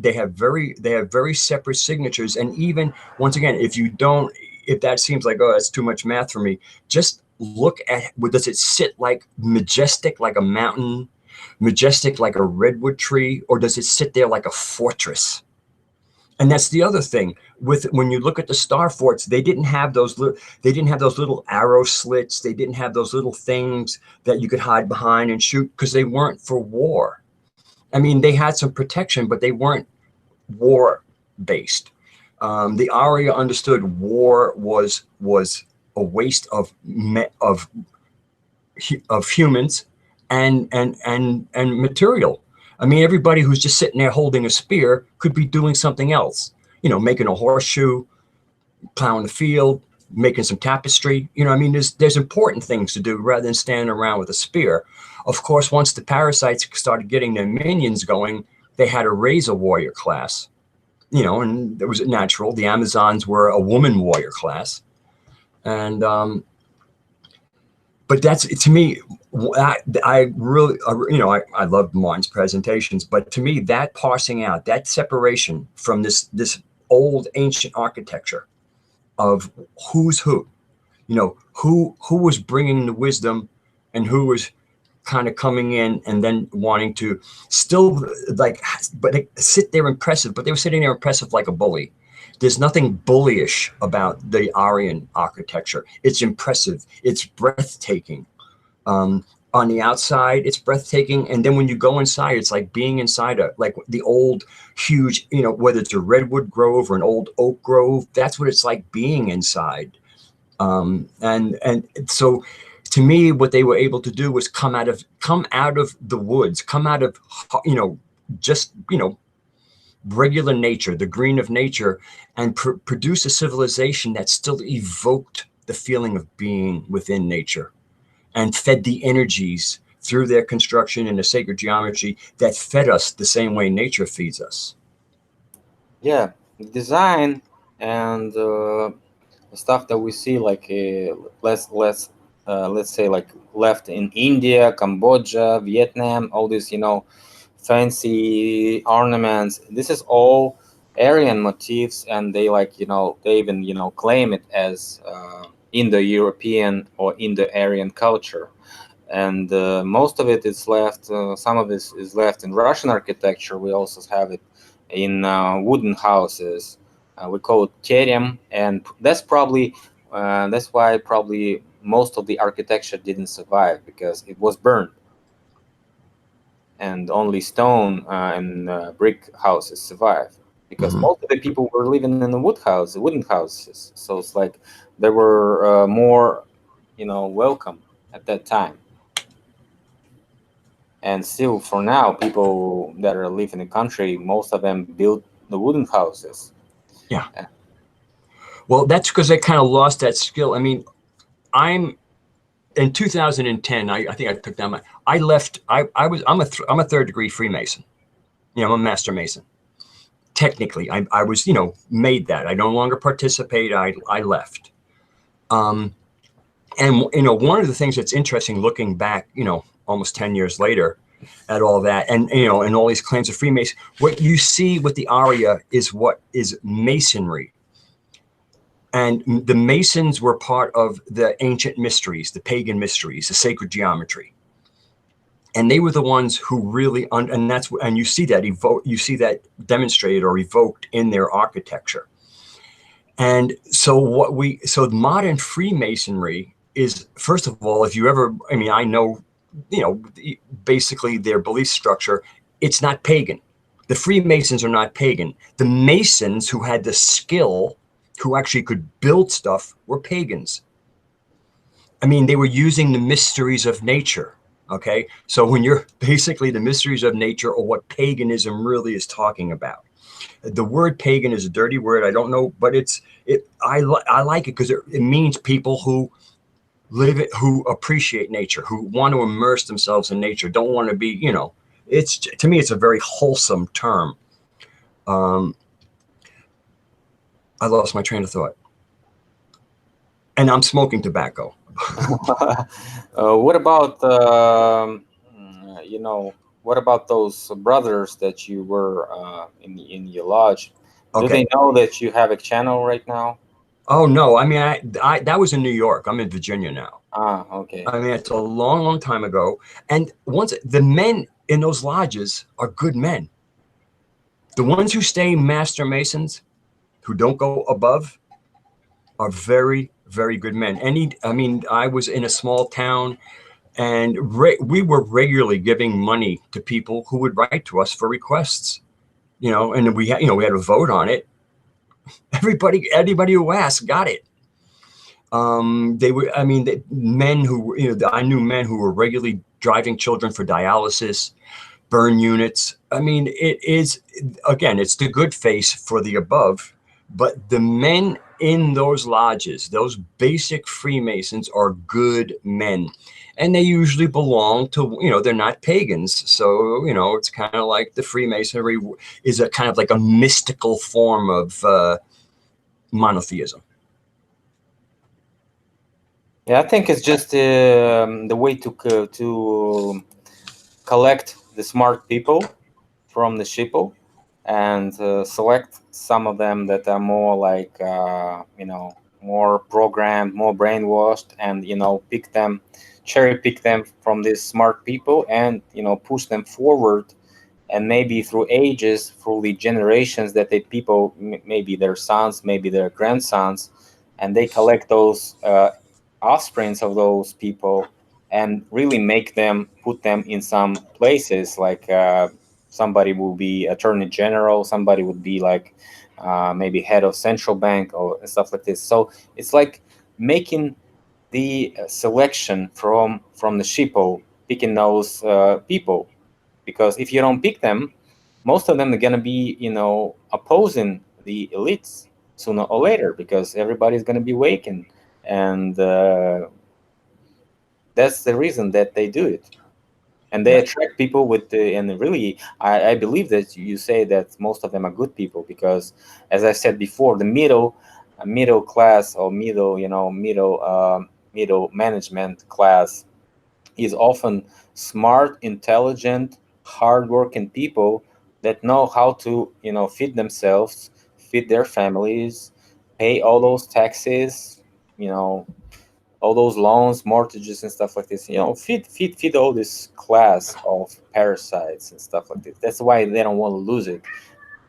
they have very separate signatures. And even once again, if that seems like, oh, that's too much math for me, just look at, does it sit like majestic like a mountain, majestic like a redwood tree, or does it sit there like a fortress? And that's the other thing with, when you look at the star forts, they didn't have those little arrow slits. They didn't have those little things that you could hide behind and shoot, because they weren't for war. I mean, they had some protection, but they weren't war based. The Aria understood war was a waste of humans and material. I mean, everybody who's just sitting there holding a spear could be doing something else, making a horseshoe, plowing the field, making some tapestry. I mean, there's important things to do rather than standing around with a spear. Of course, once the parasites started getting their minions going, they had to raise a warrior class, and it was natural. The Amazons were a woman warrior class. And, but that's, to me, I really, I love Martin's presentations, but to me, that parsing out, that separation from this old ancient architecture of who's who, who was bringing the wisdom and who was kind of coming in and then wanting to still but they sit there impressive, but they were sitting there impressive like a bully. There's nothing bullyish about the Aryan architecture. It's impressive. It's breathtaking. On the outside, it's breathtaking. And then when you go inside, it's like being inside like the old, huge, whether it's a redwood grove or an old oak grove, that's what it's like being inside. And so to me, what they were able to do was come out of the woods, come out of, regular nature, the green of nature, and produce a civilization that still evoked the feeling of being within nature and fed the energies through their construction and the sacred geometry that fed us the same way nature feeds us. Yeah, design and the stuff that we see, like let's say like left in India, Cambodia, Vietnam, all these fancy ornaments. This is all Aryan motifs, and they they even claim it as Indo-European or Indo-Aryan culture. And most of it is left. Some of it is left in Russian architecture. We also have it in wooden houses. We call it terem, and that's why probably most of the architecture didn't survive, because it was burned. And only stone and brick houses survive, because most of the people were living in the wooden houses. So it's like they were more, welcome at that time. And still, for now, people that are living in the country, most of them build the wooden houses. Yeah. Well, that's because they kind of lost that skill. I mean, in 2010, I think I took down I left. I'm a third degree Freemason. I'm a master Mason. Technically, I was, made that. I no longer participate. I left. And one of the things that's interesting looking back, almost 10 years later, at all that, and and all these claims of Freemason, what you see with the Aria is what is Masonry. And the Masons were part of the ancient mysteries, the pagan mysteries, the sacred geometry. And they were the ones who really, and you see that demonstrated or evoked in their architecture. And so modern Freemasonry is, first of all, if you ever, I know, basically their belief structure, it's not pagan. The Freemasons are not pagan. The Masons who had the skill, who actually could build stuff, were pagans. They were using the mysteries of nature. Okay, so when you're basically the mysteries of nature, or what paganism really is talking about. The word pagan is a dirty word. I don't know, but I like it because it means people who live it, who appreciate nature, who want to immerse themselves in nature, don't want to be, it's, to me, it's a very wholesome term. I lost my train of thought. And I'm smoking tobacco. What about, what about those brothers that you were in your lodge? Do they Okay. know that you have a channel right now? Oh no, I mean, that was in New York. I'm in Virginia now. Ah, okay. I mean, it's a long, long time ago. And once the men in those lodges are good men. The ones who stay master masons, who don't go above, are very, very good men. I mean, I was in a small town, and we were regularly giving money to people who would write to us for requests. And we had a vote on it. Anybody who asked got it. They were, I mean, men who, I knew men who were regularly driving children for dialysis, burn units. I mean, again, it's the good face for the above, but the men in those lodges, those basic Freemasons, are good men. And they usually belong to, they're not pagans. So, it's kind of like the Freemasonry is a kind of like a mystical form of monotheism. Yeah, I think it's just the way to collect the smart people from the sheeple and select some of them that are more like more programmed, more brainwashed, and cherry pick them from these smart people, and push them forward, and maybe through ages, through the generations, that people, maybe their sons, maybe their grandsons, and they collect those offsprings of those people, and really put them in some places, like somebody will be attorney general, somebody would be like maybe head of central bank or stuff like this. So it's like making the selection from the sheeple, picking those people, because if you don't pick them, most of them are going to be opposing the elites sooner or later, because everybody's going to be wakened, and that's the reason that they do it. And they attract people and really, I believe that you say that most of them are good people, because, as I said before, the middle class, or middle management class, is often smart, intelligent, hardworking people that know how to feed themselves, feed their families, pay all those taxes, you know all those loans, mortgages, and stuff like this. Feed all this class of parasites and stuff like this. That's why they don't want to lose it.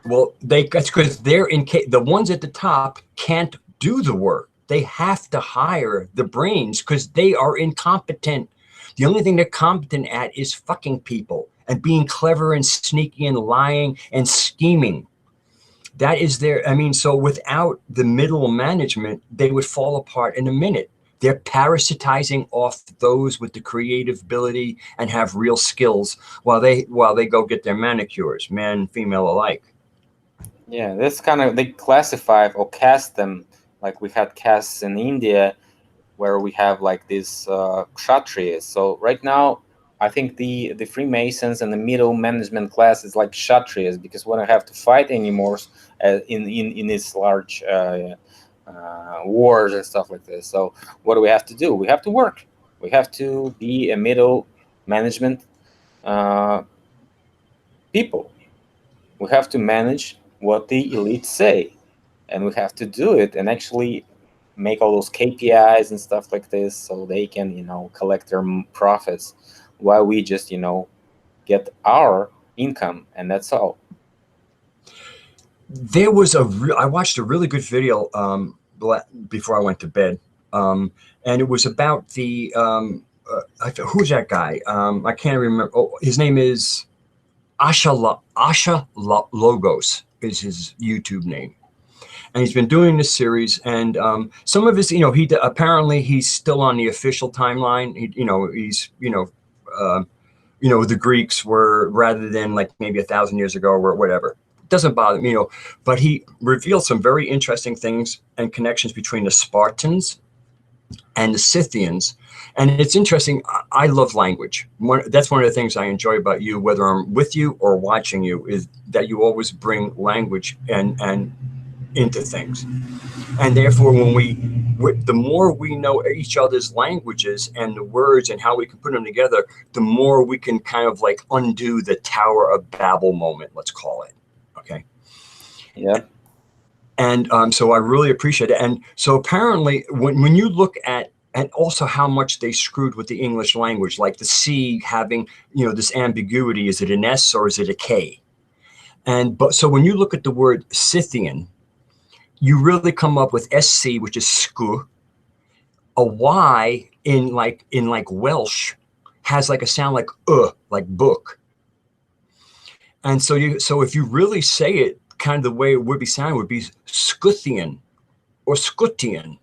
Well, that's because the ones at the top can't do the work. They have to hire the brains because they are incompetent. The only thing they're competent at is fucking people and being clever and sneaky and lying and scheming. That is I mean, so without the middle management, they would fall apart in a minute. They're parasitizing off those with the creative ability and have real skills while they go get their manicures, man, female alike. Yeah, that's kind of, they classify or cast them like we had castes in India, where we have like these kshatriyas. So right now, I think the Freemasons and the middle management class is like kshatriyas, because we don't have to fight anymore in this large wars and stuff like this. So what do we have to do? We have to work. We have to be a middle management people. We have to manage what the elites say, and we have to do it and actually make all those KPIs and stuff like this, so they can collect their profits, while we just get our income, and that's all. There was I watched a really good video before I went to bed, and it was about the who's that guy? I can't remember. Oh, his name is Asha Logos is his YouTube name, and he's been doing this series. And some of his, apparently he's still on the official timeline. He's the Greeks were, rather than like maybe 1,000 years ago or whatever. It doesn't bother me, but he revealed some very interesting things and connections between the Spartans and the Scythians. And it's interesting. I love language. That's one of the things I enjoy about you, whether I'm with you or watching you, is that you always bring language and into things. And therefore, the more we know each other's languages and the words and how we can put them together, the more we can kind of like undo the Tower of Babel moment, let's call it. Okay. Yeah. And so I really appreciate it. And so apparently, when you look at, and also how much they screwed with the English language, like the C having, this ambiguity, is it an S or is it a K? But so when you look at the word Scythian, you really come up with SC, which is sku. A Y in Welsh has like a sound like book. And so if you really say it kind of the way it would be sounded, would be Scythian or Scutian.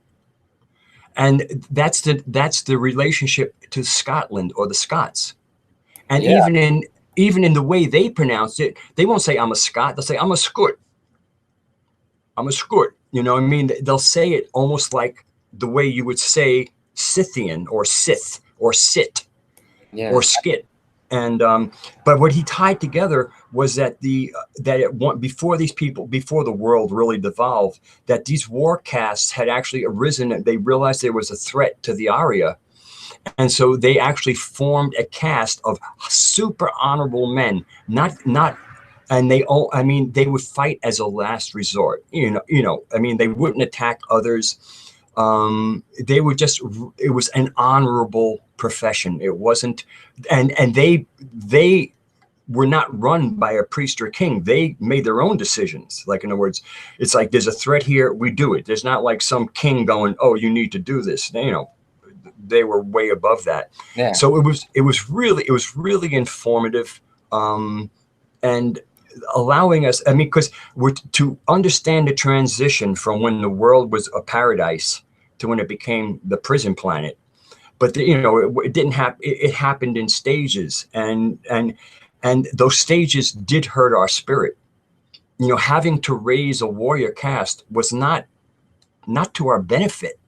And that's the relationship to Scotland or the Scots. And even in the way they pronounce it, they won't say I'm a Scot, they'll say I'm a Scut. I'm a Scut. You know what I mean? They'll say it almost like the way you would say Scythian or Sith or Sit or Skit. And but what he tied together was that before the world really devolved, that these war castes had actually arisen, and they realized there was a threat to the Aria. And so they actually formed a caste of super honorable men, and they would fight as a last resort. They wouldn't attack others. They would it was an honorable profession. It wasn't, and they were not run by a priest or king. They made their own decisions. Like, in other words, it's like, there's a threat here, we do it. There's not like some king going, oh, you need to do this. They were way above that. Yeah. So it was really informative, and allowing us, because to understand the transition from when the world was a paradise to when it became the prison planet. But it didn't happen. It happened in stages, and those stages did hurt our spirit. Having to raise a warrior caste was not to our benefit.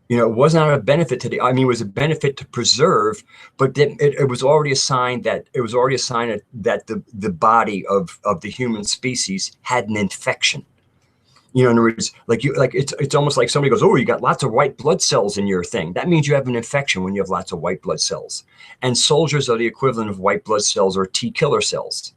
It was not a benefit it was a benefit to preserve, but it was already a sign that the body of the human species had an infection. In other words, it's almost like somebody goes, oh, you got lots of white blood cells in your thing. That means you have an infection when you have lots of white blood cells. And soldiers are the equivalent of white blood cells or T killer cells.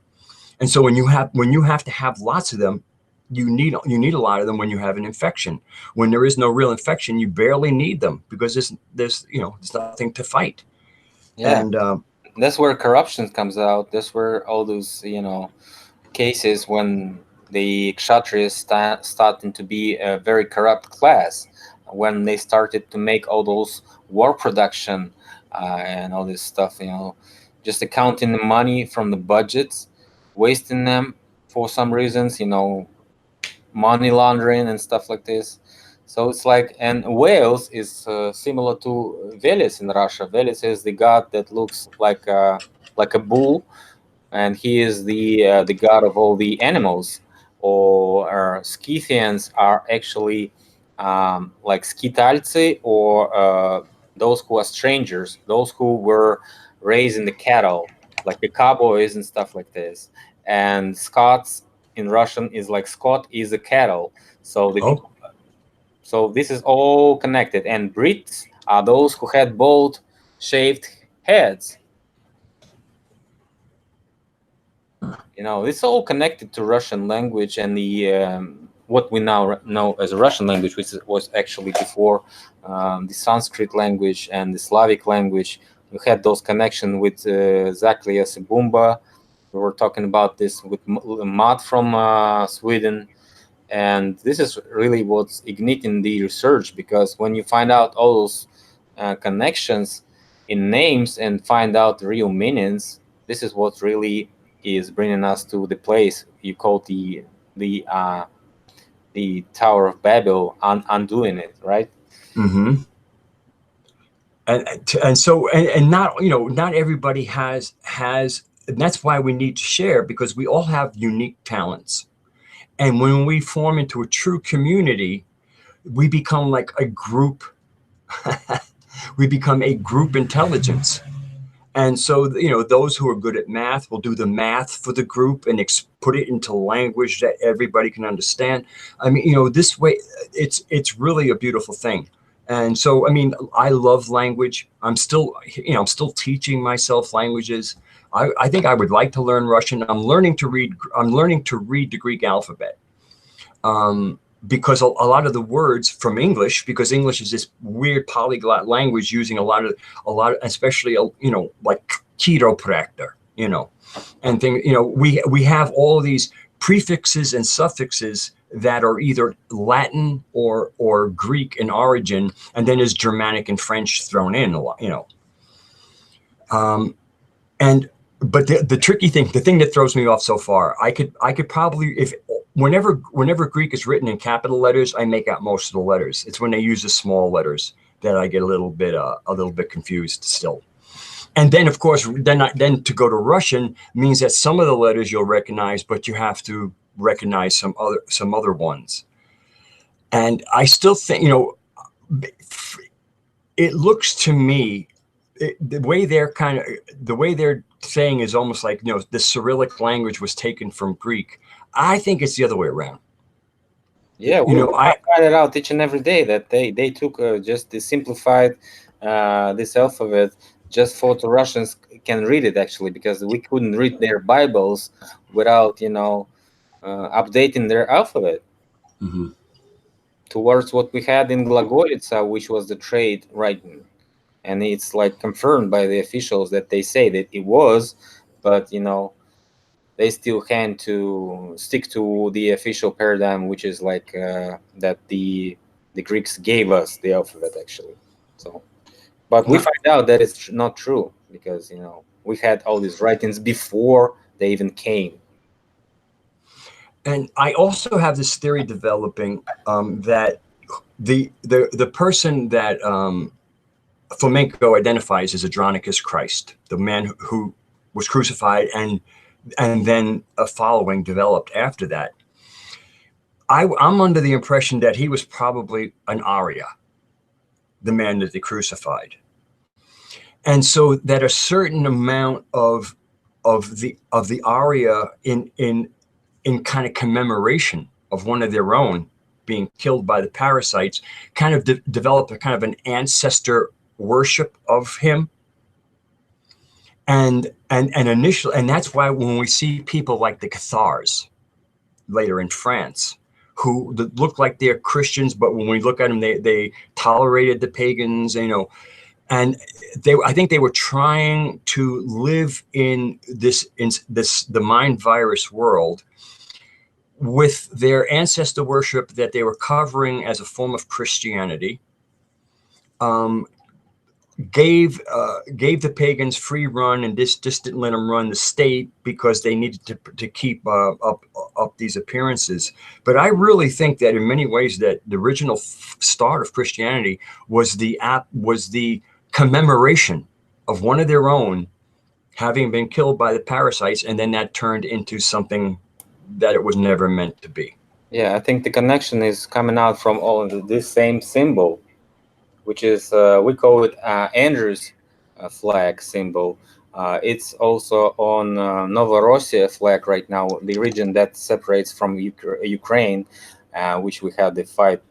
And so when you have to have lots of them, you need a lot of them when you have an infection. When there is no real infection, you barely need them, because there's nothing to fight. Yeah. And that's where corruption comes out. That's where all those cases when the Kshatriyas starting to be a very corrupt class, when they started to make all those war production and all this stuff, just accounting the money from the budgets, wasting them for some reasons, money laundering and stuff like this. So it's like, and Wales is similar to Veles in Russia. Veles is the god that looks like a bull, and he is the god of all the animals. Or Scythians are actually like Skitalci, or those who are strangers, those who were raising the cattle, like the cowboys and stuff like this. And Scots in Russian is like Scot is a cattle. So so this is all connected. And Brits are those who had bald shaved heads. It's all connected to Russian language and the what we now know as a Russian language, which was actually before the Sanskrit language and the Slavic language. We had those connections with Zaklia Sebumba. We were talking about this with Matt from Sweden. And this is really what's igniting the research, because when you find out all those connections in names and find out the real meanings, this is what really is bringing us to the place you call the Tower of Babel, undoing it, right? Mm-hmm. And so not everybody has, and that's why we need to share, because we all have unique talents. And when we form into a true community, we become like a group. We become a group intelligence. And so, those who are good at math will do the math for the group and put it into language that everybody can understand. I mean, this way, it's really a beautiful thing. And so, I mean, I love language. I'm still teaching myself languages. I think I would like to learn Russian. I'm learning to read the Greek alphabet. Because a lot of the words from English, because English is this weird polyglot language using a lot of, especially, like chiropraktor, and things, we have all of these prefixes and suffixes that are either Latin or Greek in origin, and then there's Germanic and French thrown in a lot, but the tricky thing, the thing that throws me off so far, I could probably, whenever Greek is written in capital letters, I make out most of the letters. It's when they use the small letters that I get a little bit confused still. And then, of course, then to go to Russian means that some of the letters you'll recognize, but you have to recognize some other ones. And I still think, it looks to me, the way they're saying is almost like, the Cyrillic language was taken from Greek. I think it's the other way around. Yeah, I find it out each and every day that they took just the simplified this alphabet just for the Russians can read it, actually, because we couldn't read their Bibles without updating their alphabet towards what we had in Glagolitsa, which was the trade writing. And it's like confirmed by the officials that they say that it was, but they still can to stick to the official paradigm, which is like that the Greeks gave us the alphabet, actually. So, but we find out that it's not true, because we had all these writings before they even came. And I also have this theory developing that the person that Flamenco identifies as Andronicus Christ, the man who was crucified and then a following developed after that. I'm under the impression that he was probably an Aria, the man that they crucified. And so that a certain amount of the Aria in kind of commemoration of one of their own being killed by the parasites kind of developed a kind of an ancestor worship of him. And that's why when we see people like the Cathars later in France, who look like they're Christians, but when we look at them, they tolerated the pagans, and I think they were trying to live in the mind virus world with their ancestor worship that they were covering as a form of Christianity. Gave the pagans free run, and this just didn't let them run the state because they needed to keep up these appearances. But I really think that in many ways that the original start of Christianity was the commemoration of one of their own having been killed by the parasites, and then that turned into something that it was never meant to be. Yeah, I think the connection is coming out from all of this same symbol, which is, we call it Andrew's flag symbol. It's also on Novorossiya flag right now, the region that separates from Ukraine, which we have the fight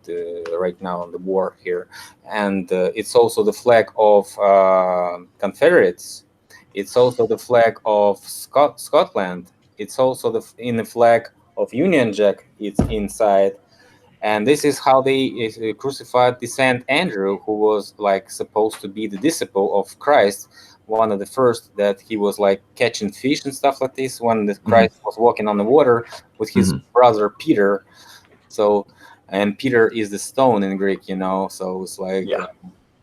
right now on the war here. And it's also the flag of Confederates. It's also the flag of Scotland. It's also in the flag of Union Jack. It's inside. And this is how they crucified the Saint Andrew, who was like supposed to be the disciple of Christ, one of the first that he was like catching fish and stuff like this when the Christ was walking on the water with his brother Peter. So, and Peter is the stone in Greek, so it's like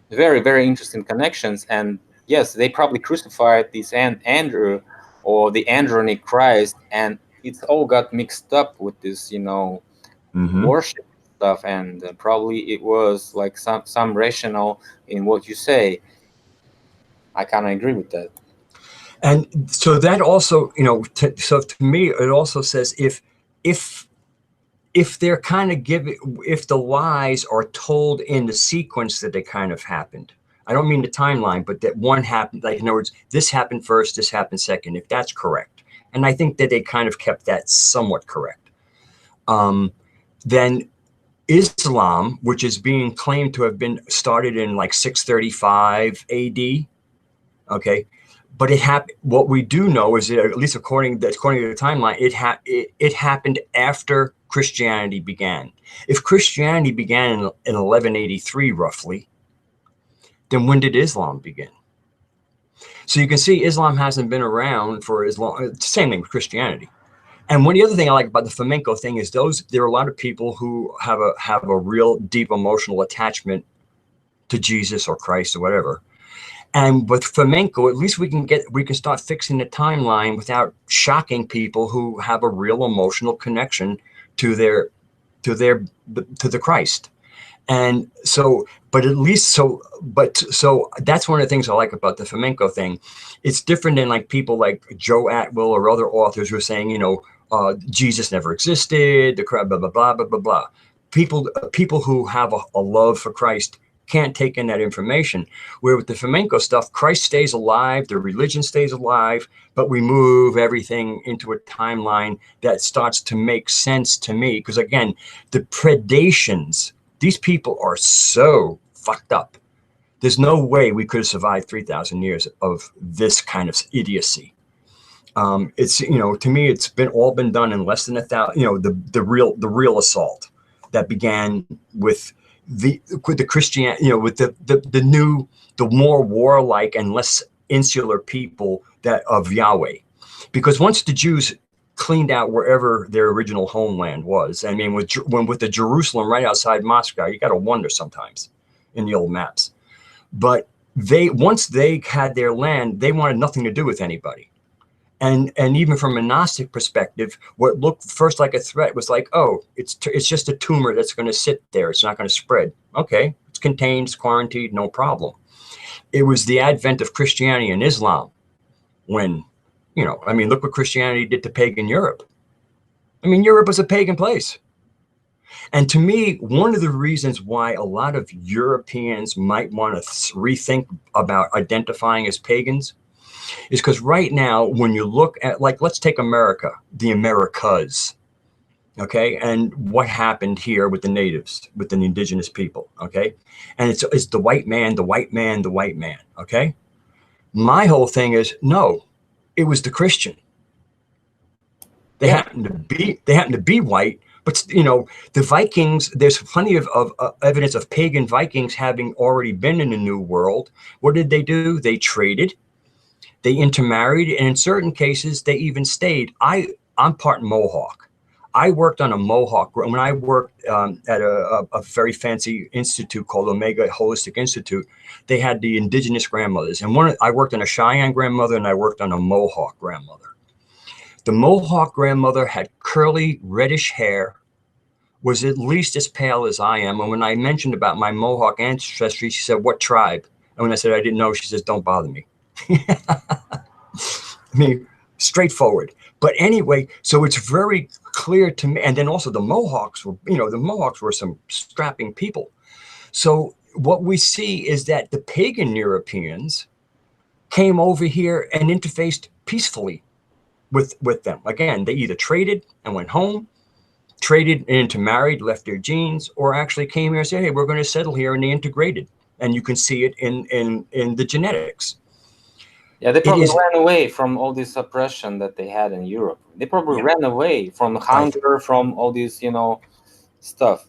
very, very interesting connections. And yes, they probably crucified the Saint Andrew or the Andronic Christ, and it's all got mixed up with this, worship stuff, and probably it was like some rational in what you say. I kind of agree with that. And so that also, so to me, it also says if they're kind of if the lies are told in the sequence that they kind of happened. I don't mean the timeline, but that one happened, like in other words, this happened first, this happened second, if that's correct. And I think that they kind of kept that somewhat correct. Then Islam, which is being claimed to have been started in like 635 AD, okay, but it happened. What we do know is that, at least according to the timeline, it happened after Christianity began. If Christianity began in 1183, roughly, then when did Islam begin? So you can see Islam hasn't been around for as long. Same thing with Christianity. And one of the other thing I like about the flamenco thing is there are a lot of people who have a real deep emotional attachment to Jesus or Christ or whatever. And with flamenco, at least we can start fixing the timeline without shocking people who have a real emotional connection to the Christ. And so, but at least so that's one of the things I like about the flamenco thing. It's different than like people like Joe Atwill or other authors who are saying, Jesus never existed, the blah, blah, blah, blah, blah, blah. People who have a love for Christ can't take in that information. Where with the flamenco stuff, Christ stays alive, the religion stays alive, but we move everything into a timeline that starts to make sense to me. Because again, the predations, these people are so fucked up. There's no way we could have survived 3,000 years of this kind of idiocy. It's, to me, it's been done in less than 1,000, the real assault that began with the Christian, with the more warlike and less insular people of Yahweh. Because once the Jews cleaned out wherever their original homeland was, I mean, with the Jerusalem right outside Moscow, you got to wonder sometimes in the old maps. But once they had their land, they wanted nothing to do with anybody. And even from a Gnostic perspective, what looked first like a threat was like, oh, it's just a tumor that's going to sit there. It's not going to spread. Okay, it's contained, it's quarantined, no problem. It was the advent of Christianity and Islam when, look what Christianity did to pagan Europe. I mean, Europe was a pagan place. And to me, one of the reasons why a lot of Europeans might want to rethink about identifying as pagans is because right now, when you look at, like, let's take America, the Americas, okay, and what happened here with the natives, with the indigenous people, okay, and it's the white man, the white man, the white man, okay. My whole thing is, no, it was the Christian. They happen to be white, but the Vikings. There's plenty of evidence of pagan Vikings having already been in the New World. What did they do? They traded. They intermarried, and in certain cases, they even stayed. I'm part Mohawk. I worked on a Mohawk. When I worked at a very fancy institute called Omega Holistic Institute, they had the indigenous grandmothers. And I worked on a Cheyenne grandmother, and I worked on a Mohawk grandmother. The Mohawk grandmother had curly, reddish hair, was at least as pale as I am. And when I mentioned about my Mohawk ancestry, she said, "What tribe?" And when I said I didn't know, she says, "Don't bother me." I mean, straightforward. But anyway, so it's very clear to me. And then also the Mohawks were some strapping people. So what we see is that the pagan Europeans came over here and interfaced peacefully with them. Again, they either traded and went home, traded and intermarried, left their genes, or actually came here and said, "Hey, we're going to settle here," and they integrated. And you can see it in the genetics. Yeah, they probably ran away from all this oppression that they had in Europe. They probably ran away from hunger, from all this, stuff.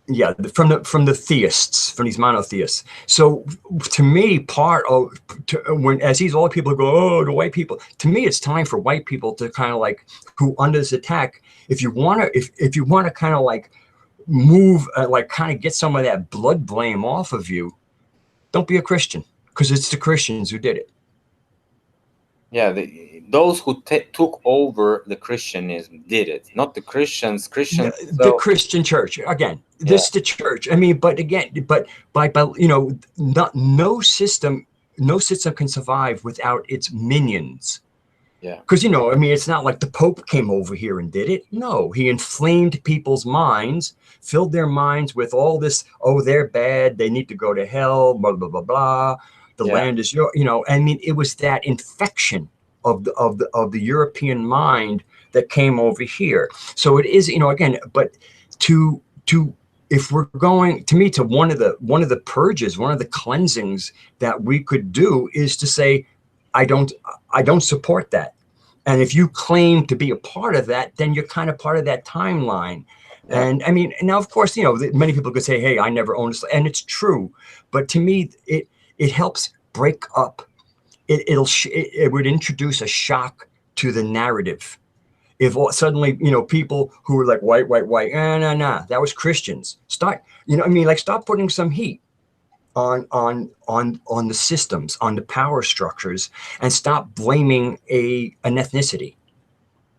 Yeah, from the theists, from these monotheists. So to me, all people go, "Oh, the white people." To me, it's time for white people to kind of like, who under this attack, if you want to kind of like move, like kind of get some of that blood blame off of you, don't be a Christian, because it's the Christians who did it. Yeah, those who took over the Christianism did it, not the Christians. The Christian church again. This the church. I mean, but by no system can survive without its minions. Yeah. Because, you know, I mean, it's not like the Pope came over here and did it. No, he inflamed people's minds, filled their minds with all this, oh, they're bad, they need to go to hell, blah, blah, blah, blah. The Yeah. land is your, you know, I mean, it was that infection of the European mind that came over here. So it is, you know, again, but to if we're going to me to one of the purges, one of the cleansings that we could do is to say, I don't support that. And if you claim to be a part of that, then you're kind of part of that timeline. Yeah. And I mean, now of course, you know, many people could say, "Hey, I never owned a," and it's true. But to me, it helps break up. It would introduce a shock to the narrative. If suddenly, you know, people who were like white, nah, that was Christians. Start, you know, I mean, like stop putting some heat on the systems, on the power structures, and stop blaming an ethnicity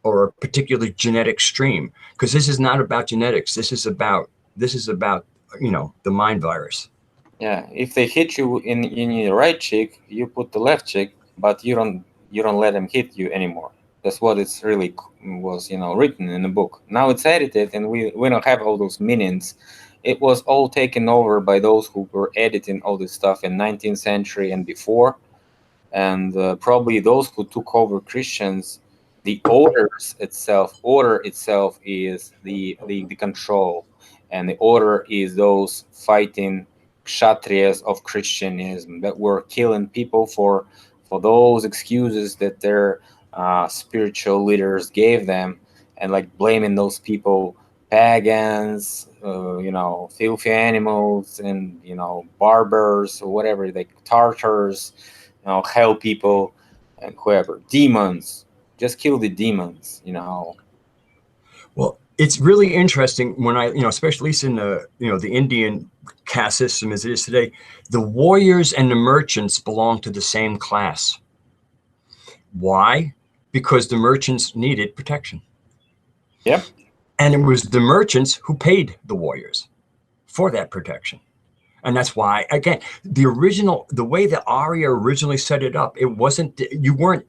or a particular genetic stream, because this is not about genetics. This is about you know, the mind virus. Yeah. If they hit you in your right cheek, you put the left cheek, but you don't let them hit you anymore. That's what it's really was, you know, written in the book. Now it's edited, and we don't have all those meanings. It was all taken over by those who were editing all this stuff in 19th century and before, and probably those who took over Christians. The order itself is the control, and the order is those fighting kshatriyas of Christianism that were killing people for those excuses that their spiritual leaders gave them, and like blaming those people pagans, you know, filthy animals, and you know, barbers or whatever, like Tartars, you know, hell people, and whoever, demons. Just kill the demons, you know. Well, it's really interesting when you know, especially in the, you know, the Indian caste system as it is today, the warriors and the merchants belong to the same class. Why? Because the merchants needed protection. Yep. And it was the merchants who paid the warriors for that protection. And that's why, again, the way that Aria originally set it up, it wasn't, you weren't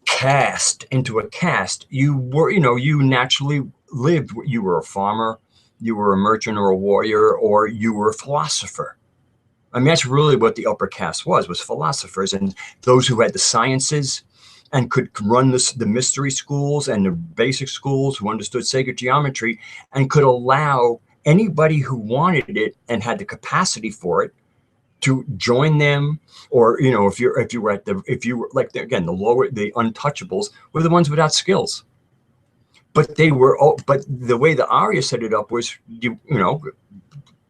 cast into a caste. You were, you know, you naturally lived. You were a farmer, you were a merchant or a warrior, or you were a philosopher. I mean, that's really what the upper caste was philosophers, and those who had the sciences and could run the mystery schools and the basic schools, who understood sacred geometry and could allow anybody who wanted it and had the capacity for it to join them. Or, you know, if you were like, again, the untouchables were the ones without skills. But but the way the Arya set it up was, you know,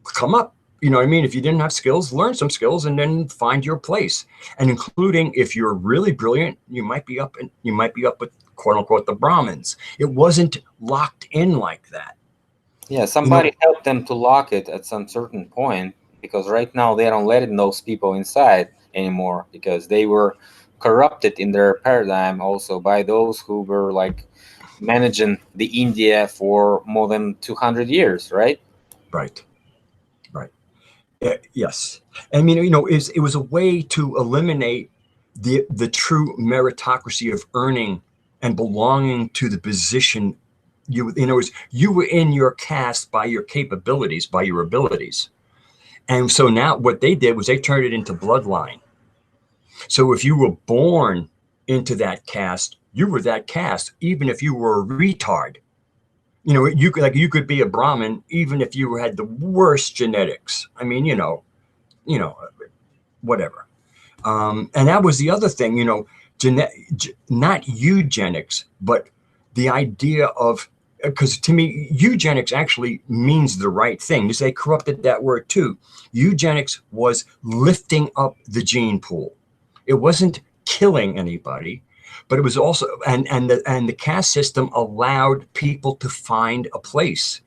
come up. You know what I mean? If you didn't have skills, learn some skills and then find your place. And including, if you're really brilliant, you might be up with quote unquote the Brahmins. It wasn't locked in like that. Yeah, somebody helped them to lock it at some certain point, because right now they don't let those people inside anymore, because they were corrupted in their paradigm also by those who were like managing the India for more than 200 years, right? Right. Yes. I mean, you know, it was a way to eliminate the true meritocracy of earning and belonging to the position. You know, you were in your caste by your capabilities, by your abilities. And so now what they did was they turned it into bloodline. So if you were born into that caste, you were that caste, even if you were a retard. You know, you could be a Brahmin even if you had the worst genetics. I mean, you know, whatever. And that was the other thing, you know, not eugenics, but the idea of, because to me, eugenics actually means the right thing. They corrupted that word too. Eugenics was lifting up the gene pool. It wasn't killing anybody, but it was also, and the caste system allowed people to find a place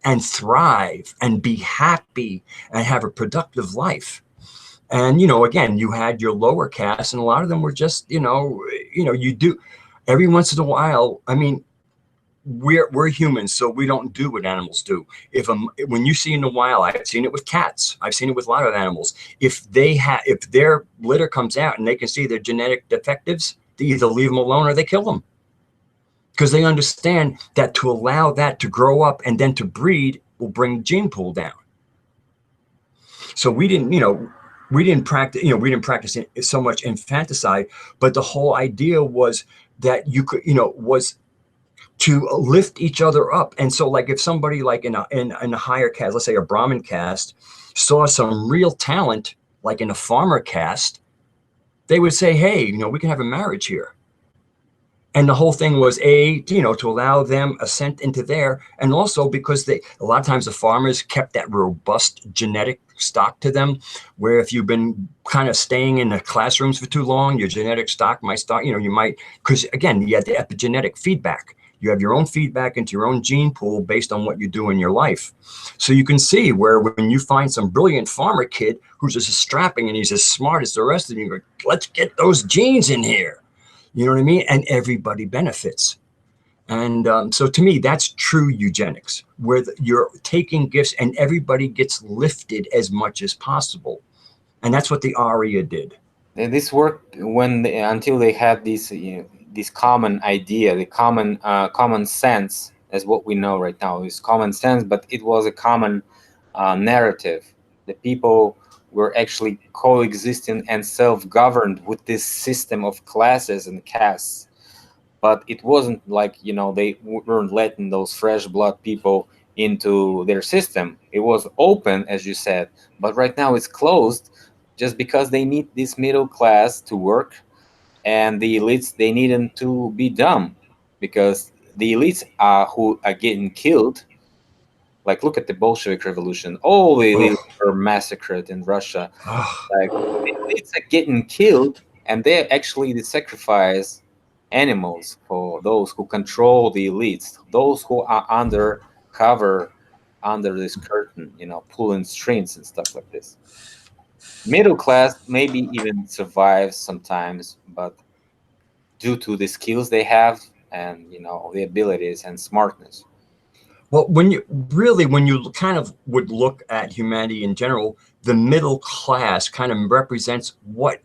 and thrive and be happy and have a productive life. And, you know, again, you had your lower caste, and a lot of them were just, you know, you do every once in a while. I mean, we're humans, so we don't do what animals do. When you see in the wild, I've seen it with cats, I've seen it with a lot of animals. If their litter comes out and they can see their genetic defectives, they either leave them alone or they kill them, because they understand that to allow that to grow up and then to breed will bring the gene pool down. So we didn't practice so much infanticide, but the whole idea was that you could, was to lift each other up. And so, like, if somebody like in a higher caste, let's say a Brahmin caste, saw some real talent, like in a farmer caste, they would say, hey, we can have a marriage here. And the whole thing was to allow them ascent into there. And also because a lot of times the farmers kept that robust genetic stock to them, where if you've been kind of staying in the classrooms for too long, your genetic stock might start, you might, because again, you have the epigenetic feedback. You have your own feedback into your own gene pool based on what you do in your life. So you can see where when you find some brilliant farmer kid who's just strapping and he's as smart as the rest of you, you go, let's get those genes in here. You know what I mean? And everybody benefits. And so to me, that's true eugenics, where you're taking gifts and everybody gets lifted as much as possible. And that's what the Aria did. And this worked until they had this common idea, the common sense, as what we know right now is common sense, but it was a common narrative. The people were actually coexisting and self-governed with this system of classes and castes. But it wasn't like, they weren't letting those fresh blood people into their system. It was open, as you said, but right now it's closed just because they need this middle class to work, and the elites, they need them to be dumb, because the elites who are getting killed. Like, look at the Bolshevik Revolution. All the elites were massacred in Russia. Like, the elites are getting killed, and they sacrifice animals for those who control the elites, those who are under cover, under this curtain, pulling strings and stuff like this. Middle class maybe even survives sometimes, but due to the skills they have and, the abilities and smartness. Well, when you kind of would look at humanity in general, the middle class kind of represents what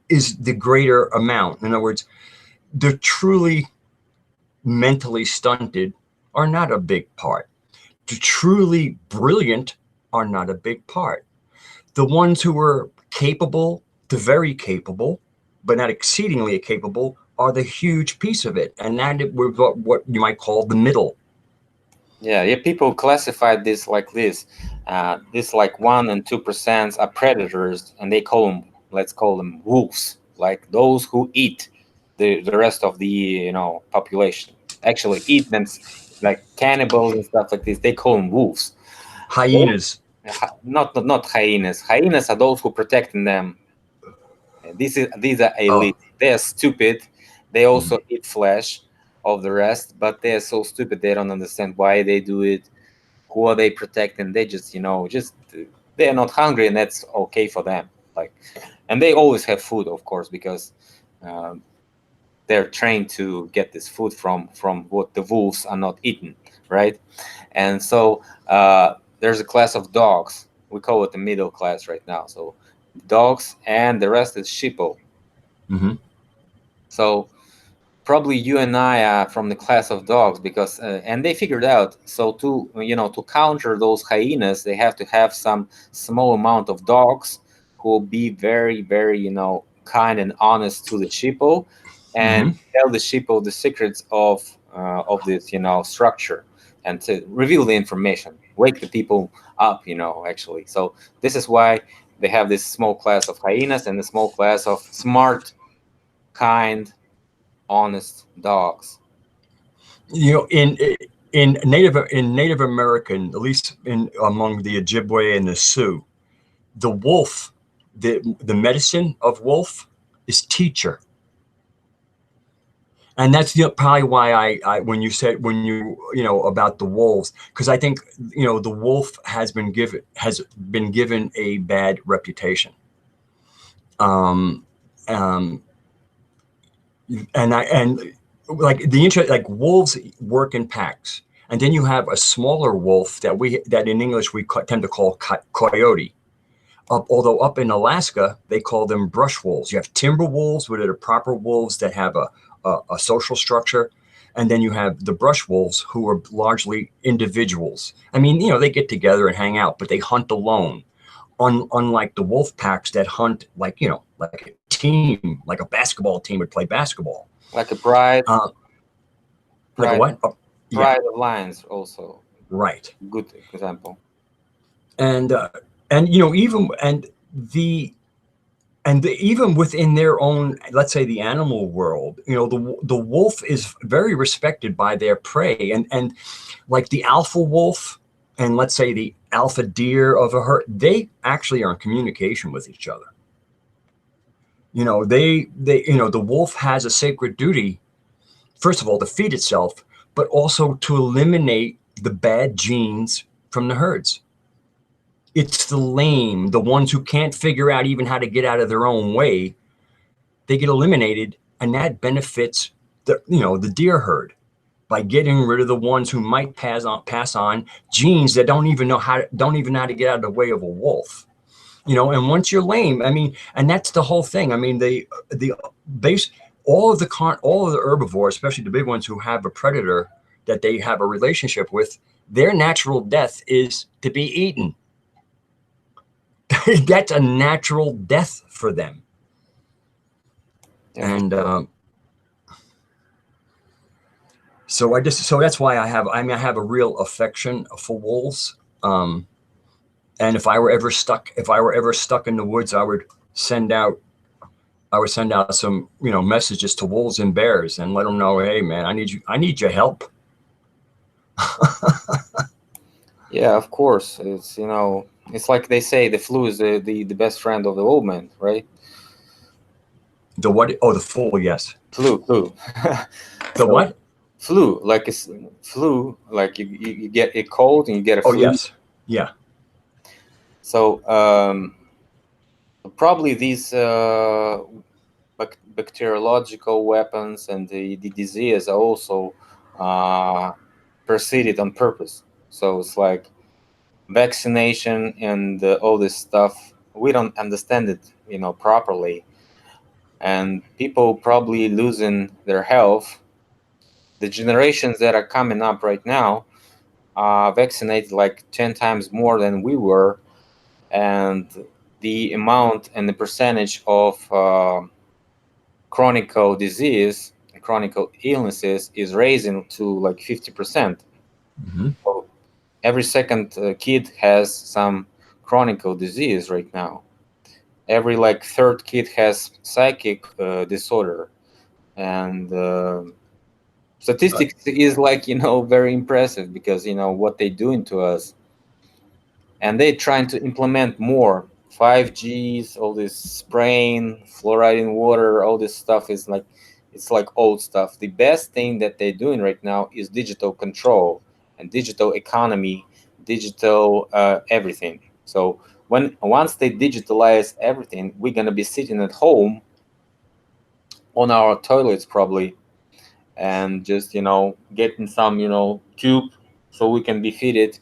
is the greater amount. In other words, the truly mentally stunted are not a big part. The truly brilliant are not a big part. The ones who are capable, the very capable, but not exceedingly capable, are the huge piece of it. And that is what you might call the middle. Yeah, people classified this like this. This like 1% and 2% are predators, and let's call them wolves, like those who eat the rest of the population. Actually eat them, like cannibals and stuff like this. They call them wolves. Hyenas. Not hyenas. Hyenas are those who protecting them. These are elite. They are stupid. They also eat flesh of the rest, but they're so stupid they don't understand why they do it. Who are they protecting? They just they're not hungry, and that's okay for them. Like, and they always have food, of course, because they're trained to get this food from what the wolves are not eating, right? And so there's a class of dogs. We call it the middle class right now. So dogs, and the rest is sheeple. So probably you and I are from the class of dogs, because and they figured out, so to counter those hyenas, they have to have some small amount of dogs who will be very, very kind and honest to the sheeple, and tell the sheeple the secrets of this structure, and to reveal the information, wake the people up, actually. So this is why they have this small class of hyenas and a small class of smart, kind, honest dogs. In Native American, at least among the Ojibwe and the Sioux, the wolf, the medicine of wolf is teacher. And that's probably why I when you about the wolves, because I think the wolf has been given a bad reputation. Like wolves work in packs, and then you have a smaller wolf that in English we tend to call coyote. Although up in Alaska, they call them brush wolves. You have timber wolves, which are the proper wolves that have a social structure. And then you have the brush wolves, who are largely individuals. I mean, they get together and hang out, but they hunt alone. Unlike the wolf packs that hunt like a team, like a basketball team would play basketball. Like a pride. Like a what? Pride of lions also. Right. Good example. And even within their own, let's say, the animal world, the wolf is very respected by their prey, and like the alpha wolf and, let's say, the alpha deer of a herd, they actually are in communication with each other. The wolf has a sacred duty, first of all, to feed itself, but also to eliminate the bad genes from the herds. It's the lame, the ones who can't figure out even how to get out of their own way. They get eliminated, and that benefits the deer herd by getting rid of the ones who might pass on genes that don't even know how to get out of the way of a wolf. And once you're lame, I mean, and that's the whole thing. I mean, all of the herbivores, especially the big ones who have a predator that they have a relationship with, their natural death is to be eaten. That's a natural death for them. Yeah. And so that's why I have a real affection for wolves. And if I were ever stuck in the woods, I would send out some, messages to wolves and bears and let them know, hey man, I need your help. Yeah, of course. It's, it's like they say, the flu is the best friend of the old man, right? The what? Oh, the flu, yes. Flu. The what? Flu, like it's flu, like you get a cold and you get a flu. Oh, yes. Yeah. So probably these bacteriological weapons and the disease are also preceded on purpose. So it's like vaccination and all this stuff. We don't understand it, properly, and people probably losing their health. The generations that are coming up right now vaccinated like 10 times more than we were, and the amount and the percentage of chronic disease and chronic illnesses is raising to like 50%. Mm-hmm. So every second kid has some chronic disease right now. Every like third kid has psychic disorder, and statistics is like very impressive, because what they're doing to us, and they're trying to implement more 5Gs, all this spraying, fluoride in water, all this stuff is like, it's like old stuff. The best thing that they're doing right now is digital control and digital economy, digital everything. So once they digitalize everything, we're gonna be sitting at home on our toilets probably, and just getting some tube so we can be fitted,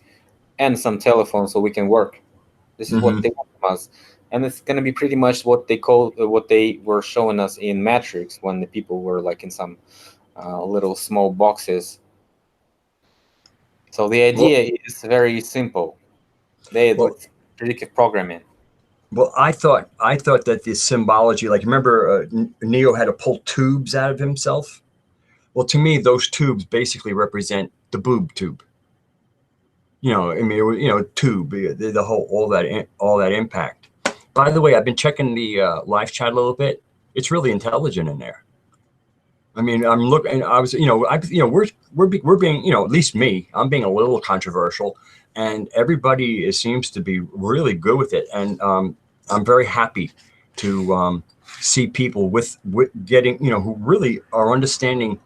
and some telephone so we can work. This is what they want from us, and it's gonna be pretty much what they were showing us in Matrix, when the people were like in some little small boxes. So the idea is very simple. Predictive programming. Well, I thought that the symbology, like, remember Neo had to pull tubes out of himself? Well, to me, those tubes basically represent the boob tube. I mean, tube, the whole, all that impact. By the way, I've been checking the live chat a little bit. It's really intelligent in there. I mean, I'm looking. I was, we're being, at least me, I'm being a little controversial, and everybody seems to be really good with it. And I'm very happy to see people with getting, who really are understanding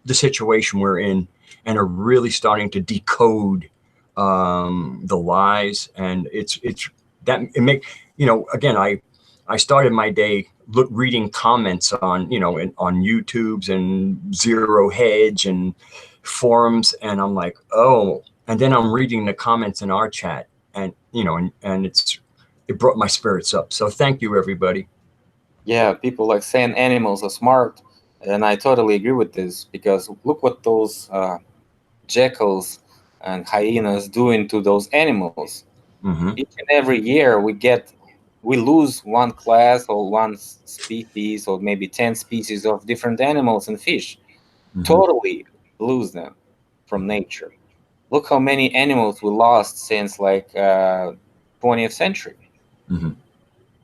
the situation we're in and are really starting to decode the lies. And it's that it make, again, I started my day reading comments on, on YouTubes and Zero Hedge and forums, and I'm like, oh, and then I'm reading the comments in our chat, and and it's it brought my spirits up. So thank you, everybody. Yeah, people like saying animals are smart, and I totally agree with this, because look what those jackals and hyenas doing to those animals. Mm-hmm. Each and every year we lose one class or one species or maybe 10 species of different animals and fish. Mm-hmm. Totally lose them from nature. Look how many animals we lost since like 20th century. Mm-hmm.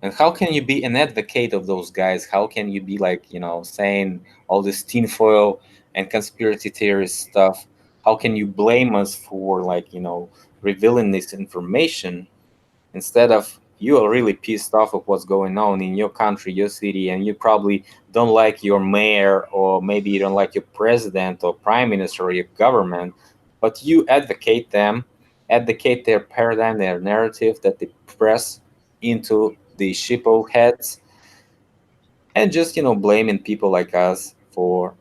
And how can you be an advocate of those guys? How can you be like, saying all this tinfoil and conspiracy theorist stuff? How can you blame us for like, revealing this information, instead of you are really pissed off of what's going on in your country, your city, and you probably don't like your mayor, or maybe you don't like your president or prime minister or your government, but you advocate their paradigm, their narrative that they press into the sheeple heads, and just blaming people like us for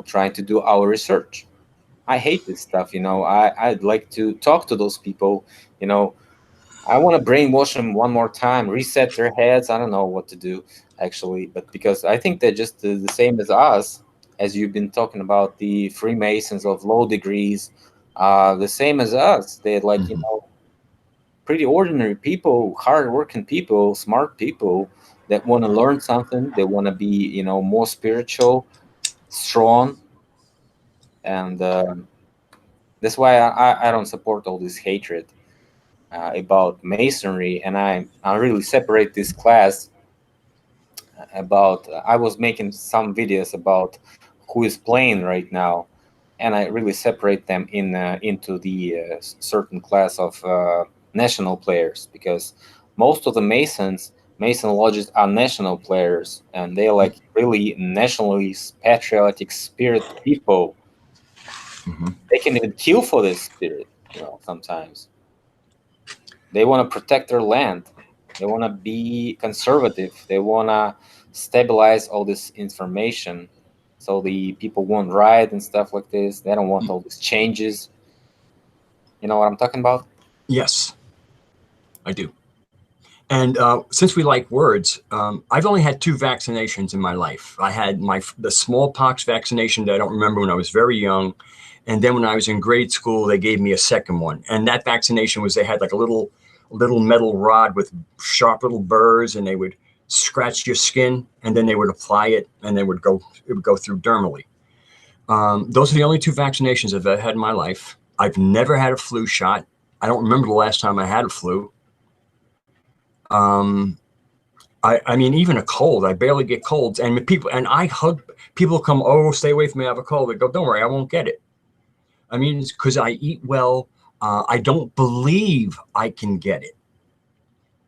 trying to do our research. I hate this stuff. I'd like to talk to those people. you know I want to brainwash them one more time, reset their heads. I don't know what to do, actually, but because I think they're just the same as us, as you've been talking about the Freemasons of low degrees, the same as us. They're like, Mm-hmm. pretty ordinary people, hardworking people, smart people that want to learn something. They want to be, more spiritual, strong, and that's why I don't support all this hatred about masonry, and I really separate this class about. I was making some videos about who is playing right now, and I really separate them into the certain class of national players, because most of the Mason lodges are national players, and they're like really nationalist, patriotic spirit people. Mm-hmm. They can even kill for this spirit, sometimes. They want to protect their land. They want to be conservative. They want to stabilize all this information so the people won't riot and stuff like this. They don't want all these changes. You know what I'm talking about? Yes, I do. And since we like words, I've only had 2 vaccinations in my life. I had the smallpox vaccination that I don't remember when I was very young, and then when I was in grade school, they gave me a second one. And that vaccination was, they had like a little metal rod with sharp little burrs, and they would scratch your skin, and then they would apply it, and it would go through dermally. Those are the only 2 vaccinations I've ever had in my life. I've never had a flu shot. I don't remember the last time I had a flu. Um, I mean, even a cold, I barely get colds. And I hug people, come, oh, stay away from me, I have a cold. They go, don't worry, I won't get it. I mean, it's because I eat well. I don't believe I can get it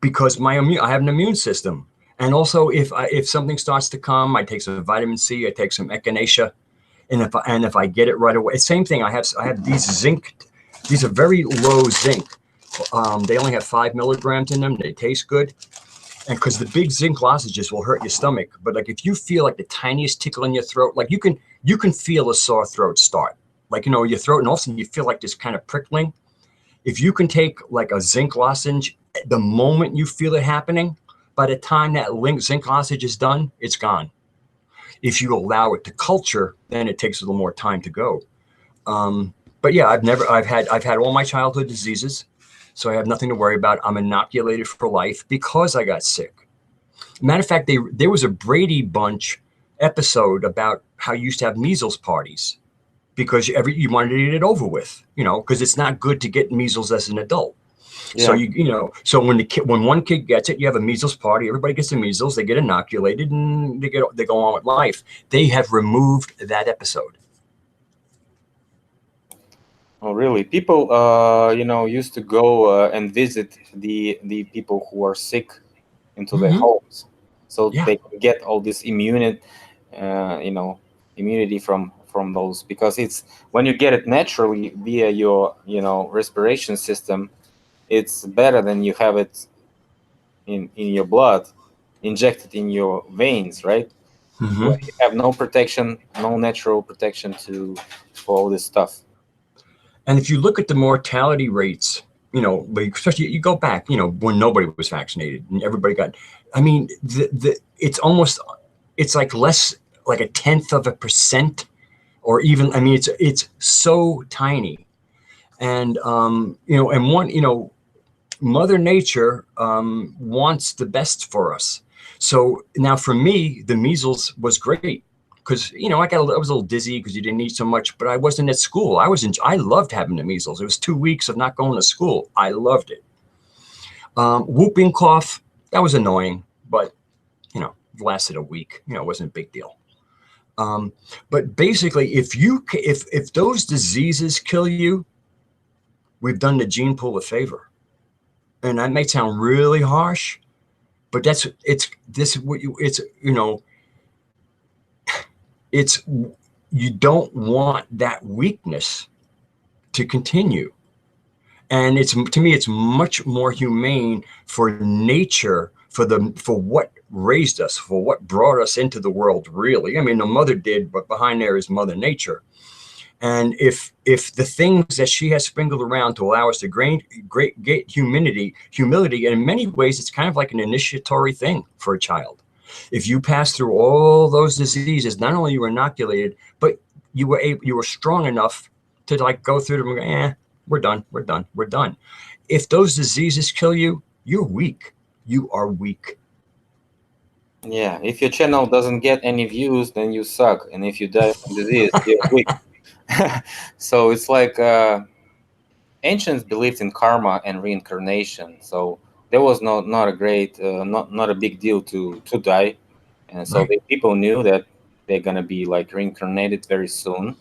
because I have an immune system. And also, if something starts to come, I take some vitamin C, I take some echinacea, and if I get it right away, same thing. I have these zinc. These are very low zinc. They only have 5 milligrams in them. They taste good. And because the big zinc lozenges will hurt your stomach, but like if you feel like the tiniest tickle in your throat, like you can feel a sore throat start, like your throat, and all of a sudden you feel like this kind of prickling. If you can take like a zinc lozenge, the moment you feel it happening, by the time that zinc lozenge is done, it's gone. If you allow it to culture, then it takes a little more time to go. But yeah, I've had all my childhood diseases. So I have nothing to worry about. I'm inoculated for life because I got sick. Matter of fact, there was a Brady Bunch episode about how you used to have measles parties because you wanted to get it over with, because it's not good to get measles as an adult. So Yeah. so when one kid gets it, you have a measles party. Everybody gets the measles. They get inoculated and they go on with life. They have removed that episode. Oh, really? People, used to go and visit the people who are sick into their Mm-hmm. homes, so Yeah. they can get all this uh, you know, immunity from those. Because it's when you get it naturally via your, respiration system, it's better than you have it in your blood, injected in your veins, right? Where Mm-hmm. you have no protection, no natural protection for all this stuff. And if you look at the mortality rates you know, but especially you go back, you know, when nobody was vaccinated and everybody got, I mean, it's almost, it's like less, like 0.1%, or even, I mean, it's so tiny. And, you know, and one, you know, Mother Nature wants the best for us. So now for me, the measles was great because, you know, I was a little dizzy because you didn't eat so much, but I wasn't at school. I loved having the measles. It was 2 weeks of not going to school. I loved it. Whooping cough, that was annoying, but, you know, it lasted a week. You know, it wasn't a big deal. But basically, if those diseases kill you, we've done the gene pool a favor. And that may sound really harsh, but you know, you don't want that weakness to continue. And to me, it's much more humane for nature, for what raised us, for what brought us into the world, really. I mean, the mother did, but behind there is Mother Nature. And if the things that she has sprinkled around to allow us to get humility, and in many ways, it's kind of like an initiatory thing for a child. If you pass through all those diseases, not only you were inoculated, but you were strong enough to like go through them and go, we're done. If those diseases kill you, you're weak. You are weak. Yeah, if your channel doesn't get any views, then you suck. And if you die from disease, you're weak. So it's like ancients believed in karma and reincarnation. So there was not a great, not a big deal to die. And so Right. people knew that they're gonna be like reincarnated very soon.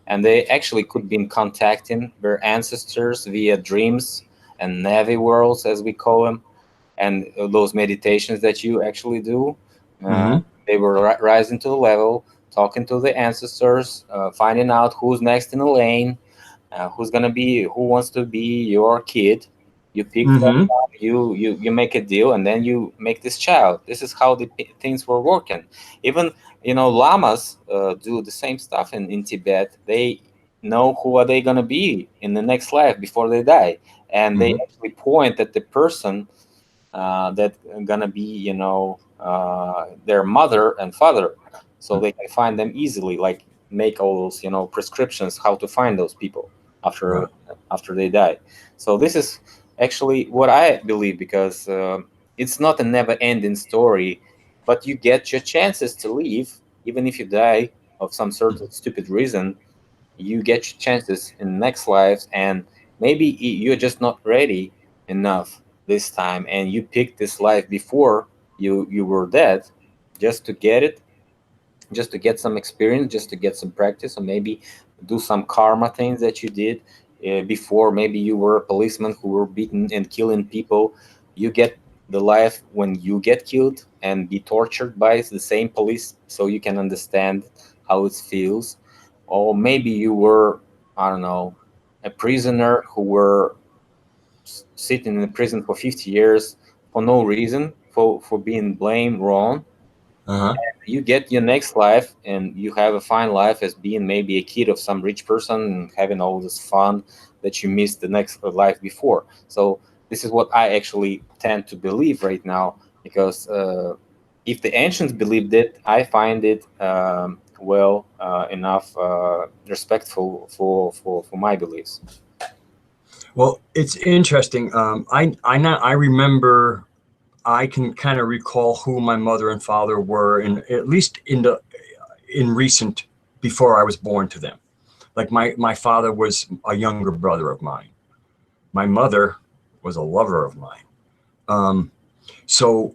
And they actually could be contacting their ancestors via dreams and Navi worlds, as we call them, and those meditations that you actually do. They were rising to the level, talking to the ancestors, finding out who's next in the lane, who wants to be your kid. You pick that up, you make a deal, and then you make this child. This is how the things were working. Even, you know, lamas do the same stuff in Tibet. They know who are they gonna be in the next life before they die, and they actually point at the person that gonna be, you know, their mother and father, so they can find them easily. Like make all those, you know, prescriptions how to find those people after they die. So this is actually what I believe, because it's not a never-ending story, but you get your chances to live. Even if you die of some sort of stupid reason, you get your chances in the next lives, and maybe you're just not ready enough this time, and you picked this life before you were dead, just to get it, just to get some experience, just to get some practice, or maybe do some karma things that you did before. Maybe you were a policeman who were beating and killing people. You get the life when you get killed and be tortured by the same police, so you can understand how it feels. Or maybe you were, I don't know, a prisoner who were sitting in the prison for 50 years for no reason, for being blamed wrong. You get your next life, and you have a fine life as being maybe a kid of some rich person and having all this fun that you missed the next life before. So this is what I actually tend to believe right now, because if the ancients believed it, I find it enough respectful for my beliefs. Well, it's interesting. I remember, I can kind of recall who my mother and father were, at least in recent, before I was born to them. Like my father was a younger brother of mine. My mother was a lover of mine. So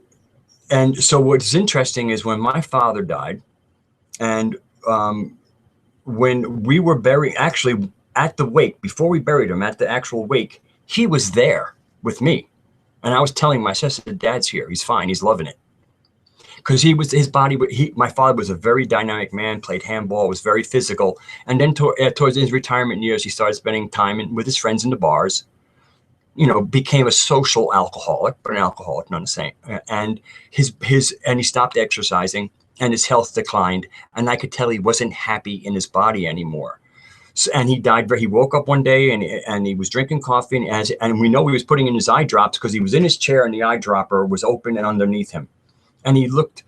what's interesting is when my father died, and when we were buried, actually at the wake, before we buried him, at the actual wake, he was there with me. And I was telling my sister, Dad's here. He's fine. He's loving it. Because my father was a very dynamic man, played handball, was very physical. And then towards his retirement years, he started spending time with his friends in the bars, you know, became a social alcoholic, but an alcoholic, not the same. And and he stopped exercising, and his health declined. And I could tell he wasn't happy in his body anymore. So, and he died. He woke up one day and he was drinking coffee, and we know he was putting in his eye drops because he was in his chair and the eyedropper was open and underneath him, and he looked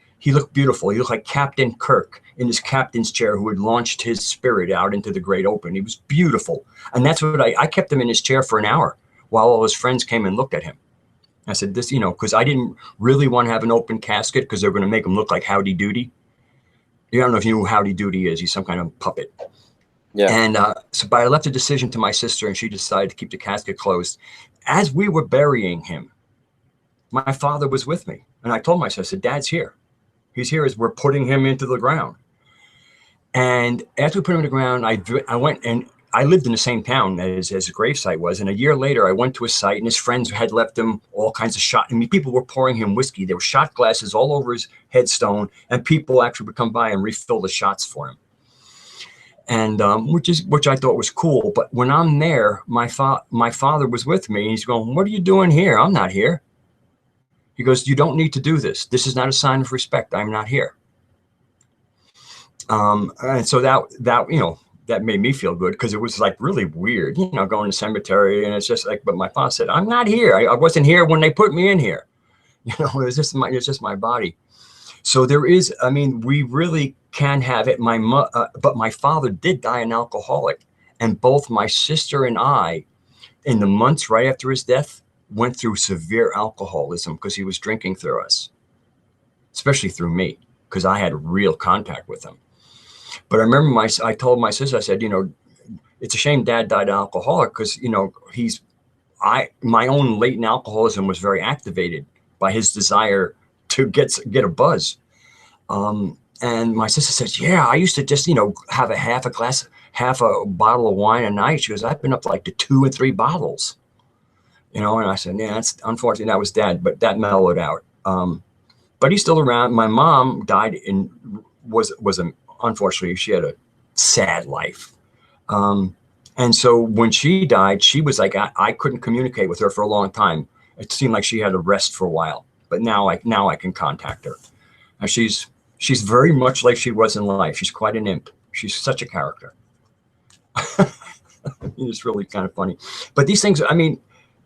beautiful. He looked like Captain Kirk in his captain's chair who had launched his spirit out into the great open. He was beautiful, and that's what I kept him in his chair for an hour while all his friends came and looked at him. I said, this, because I didn't really want to have an open casket because they're going to make him look like Howdy Doody. I don't know if you know who Howdy Doody is. He's some kind of puppet. Yeah. And but I left the decision to my sister, and she decided to keep the casket closed. As we were burying him, my father was with me. And I told myself, I said, Dad's here. He's here as we're putting him into the ground. And after we put him in the ground, I went, and I lived in the same town as the gravesite was. And a year later, I went to his site, and his friends had left him all kinds of shot. I mean, people were pouring him whiskey. There were shot glasses all over his headstone, and people actually would come by and refill the shots for him. And which I thought was cool. But when I'm there, my father was with me, and he's going, "What are you doing here? I'm not here." He goes, "You don't need to do this. This is not a sign of respect. I'm not here." And so that made me feel good, because it was like really weird, going to the cemetery, and it's just like, but my father said, "I'm not here. I wasn't here when they put me in here." It was just my body. So there is, I mean, we really can have it. But my father did die an alcoholic, and both my sister and I, in the months right after his death, went through severe alcoholism because he was drinking through us, especially through me, because I had real contact with him. But I remember I told my sister, I said, it's a shame Dad died an alcoholic, because, my own latent alcoholism was very activated by his desire to get a buzz. And my sister says, "Yeah, I used to just, have half a bottle of wine a night." She goes, "I've been up to like 2 and 3 bottles, And I said, "Yeah, that's unfortunately that was Dad, but that mellowed out." But he's still around. My mom died unfortunately, she had a sad life. And so when she died, she was like, I couldn't communicate with her for a long time. It seemed like she had to rest for a while, but now I can contact her. And she's very much like she was in life. She's quite an imp. She's such a character. It's really kind of funny. But these things, I mean,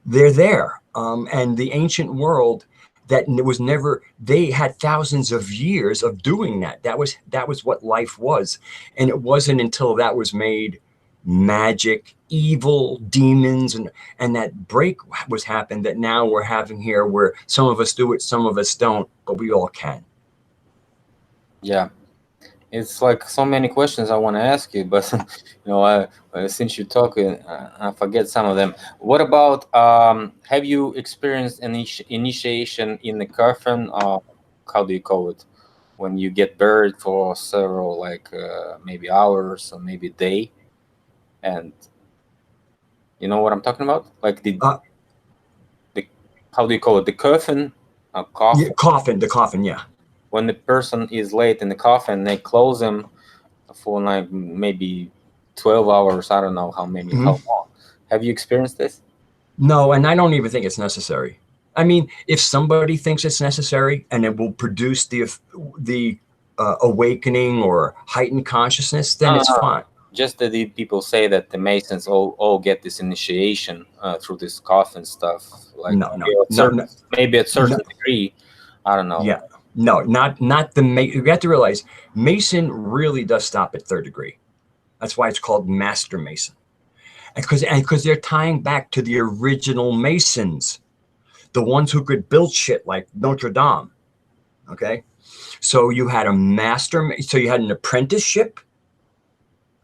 they're there. And the ancient world, that was never, they had thousands of years of doing that. That was what life was. And it wasn't until that was made magic, evil, demons, and that break was happened that now we're having here, where some of us do it, some of us don't, but we all can. Yeah. It's like so many questions I want to ask you, but since you're talking, I forget some of them. What about have you experienced an initiation in the coffin? How do you call it? When you get buried for several, maybe hours or maybe a day, and you know what I'm talking about? Like the how do you call it? The coffin? Coffin. Yeah, the coffin. Yeah. When the person is laid in the coffin, they close him for like maybe 12 hours. I don't know how long. Have you experienced this? No, and I don't even think it's necessary. I mean, if somebody thinks it's necessary and it will produce the awakening or heightened consciousness, then it's fine. Just that the people say that the Masons all get this initiation through this coffin stuff. Like maybe at a certain degree. I don't know. Yeah. No, not the Mason. You have to realize Mason really does stop at 3rd degree. That's why it's called Master Mason. And because they're tying back to the original Masons, the ones who could build shit like Notre Dame. Okay. So you had so you had an apprenticeship.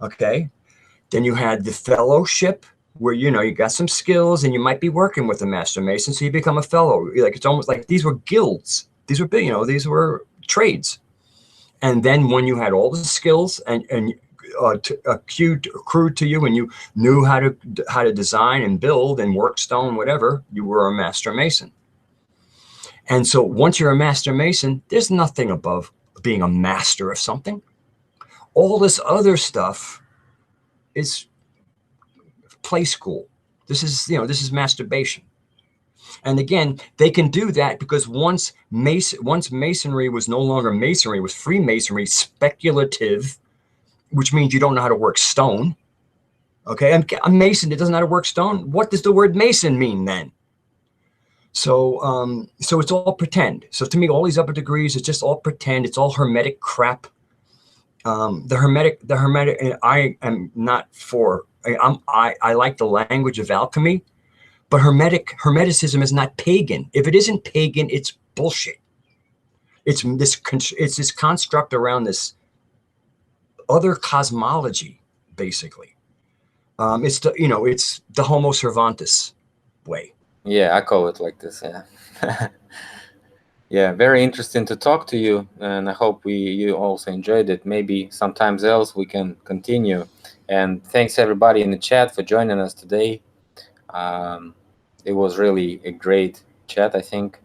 Okay. Then you had the fellowship, where, you got some skills and you might be working with a Master Mason. So you become a fellow. Like, it's almost like these were guilds. These were big, these were trades. And then when you had all the skills and accrued to you, and you knew how to design and build and work stone, whatever, you were a Master Mason. And so once you're a Master Mason, there's nothing above being a master of something. All this other stuff is play school. This is masturbation. And again, they can do that because once Masonry was no longer Masonry, it was Freemasonry, speculative, which means you don't know how to work stone. Okay, I'm Mason. It doesn't know how to work stone. What does the word Mason mean then? So, so it's all pretend. So to me, all these upper degrees, it's just all pretend. It's all hermetic crap. The hermetic. I am not for. I like the language of alchemy, but hermeticism is not pagan. If it isn't pagan, it's bullshit. It's this construct around this other cosmology, basically. It's the Homo Cervantes way. Yeah, I call it like this. Yeah. Yeah, very interesting to talk to you, and I hope you also enjoyed it. Maybe sometimes else we can continue. And thanks everybody in the chat for joining us today. It was really a great chat, I think.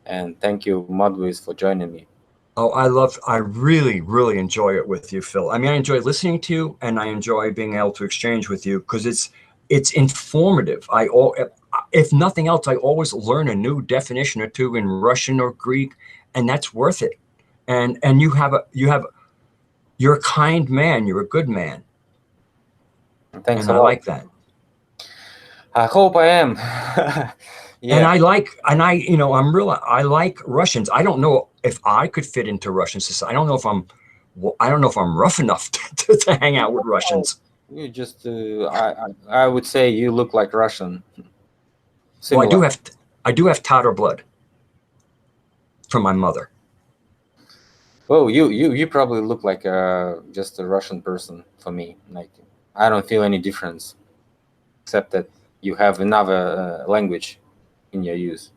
And thank you, Modwiz, for joining me. Oh, I really, really enjoy it with you, Phil. I mean, I enjoy listening to you, and I enjoy being able to exchange with you because it's informative. If nothing else, I always learn a new definition or two in Russian or Greek, and that's worth it. And you're a kind man. You're a good man. Thanks and a I lot. like that. I hope I am. Yeah. And I like Russians. I don't know if I could fit into Russian society. I don't know if I'm rough enough to hang out with Russians. You just, I would say you look like Russian. Well, I do have Tatar blood from my mother. Oh, you probably look like just a Russian person for me. Like, I don't feel any difference, except that you have another language in your use.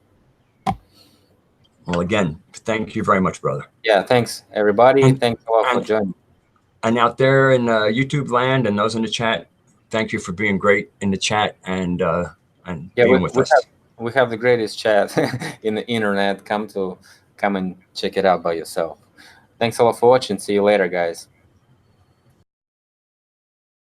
Well, again, thank you very much, brother. Yeah, thanks everybody. Thanks a lot for joining. And out there in YouTube land and those in the chat, thank you for being great in the chat and being with us. We have the greatest chat in the internet. Come and check it out by yourself. Thanks a lot for watching. See you later, guys.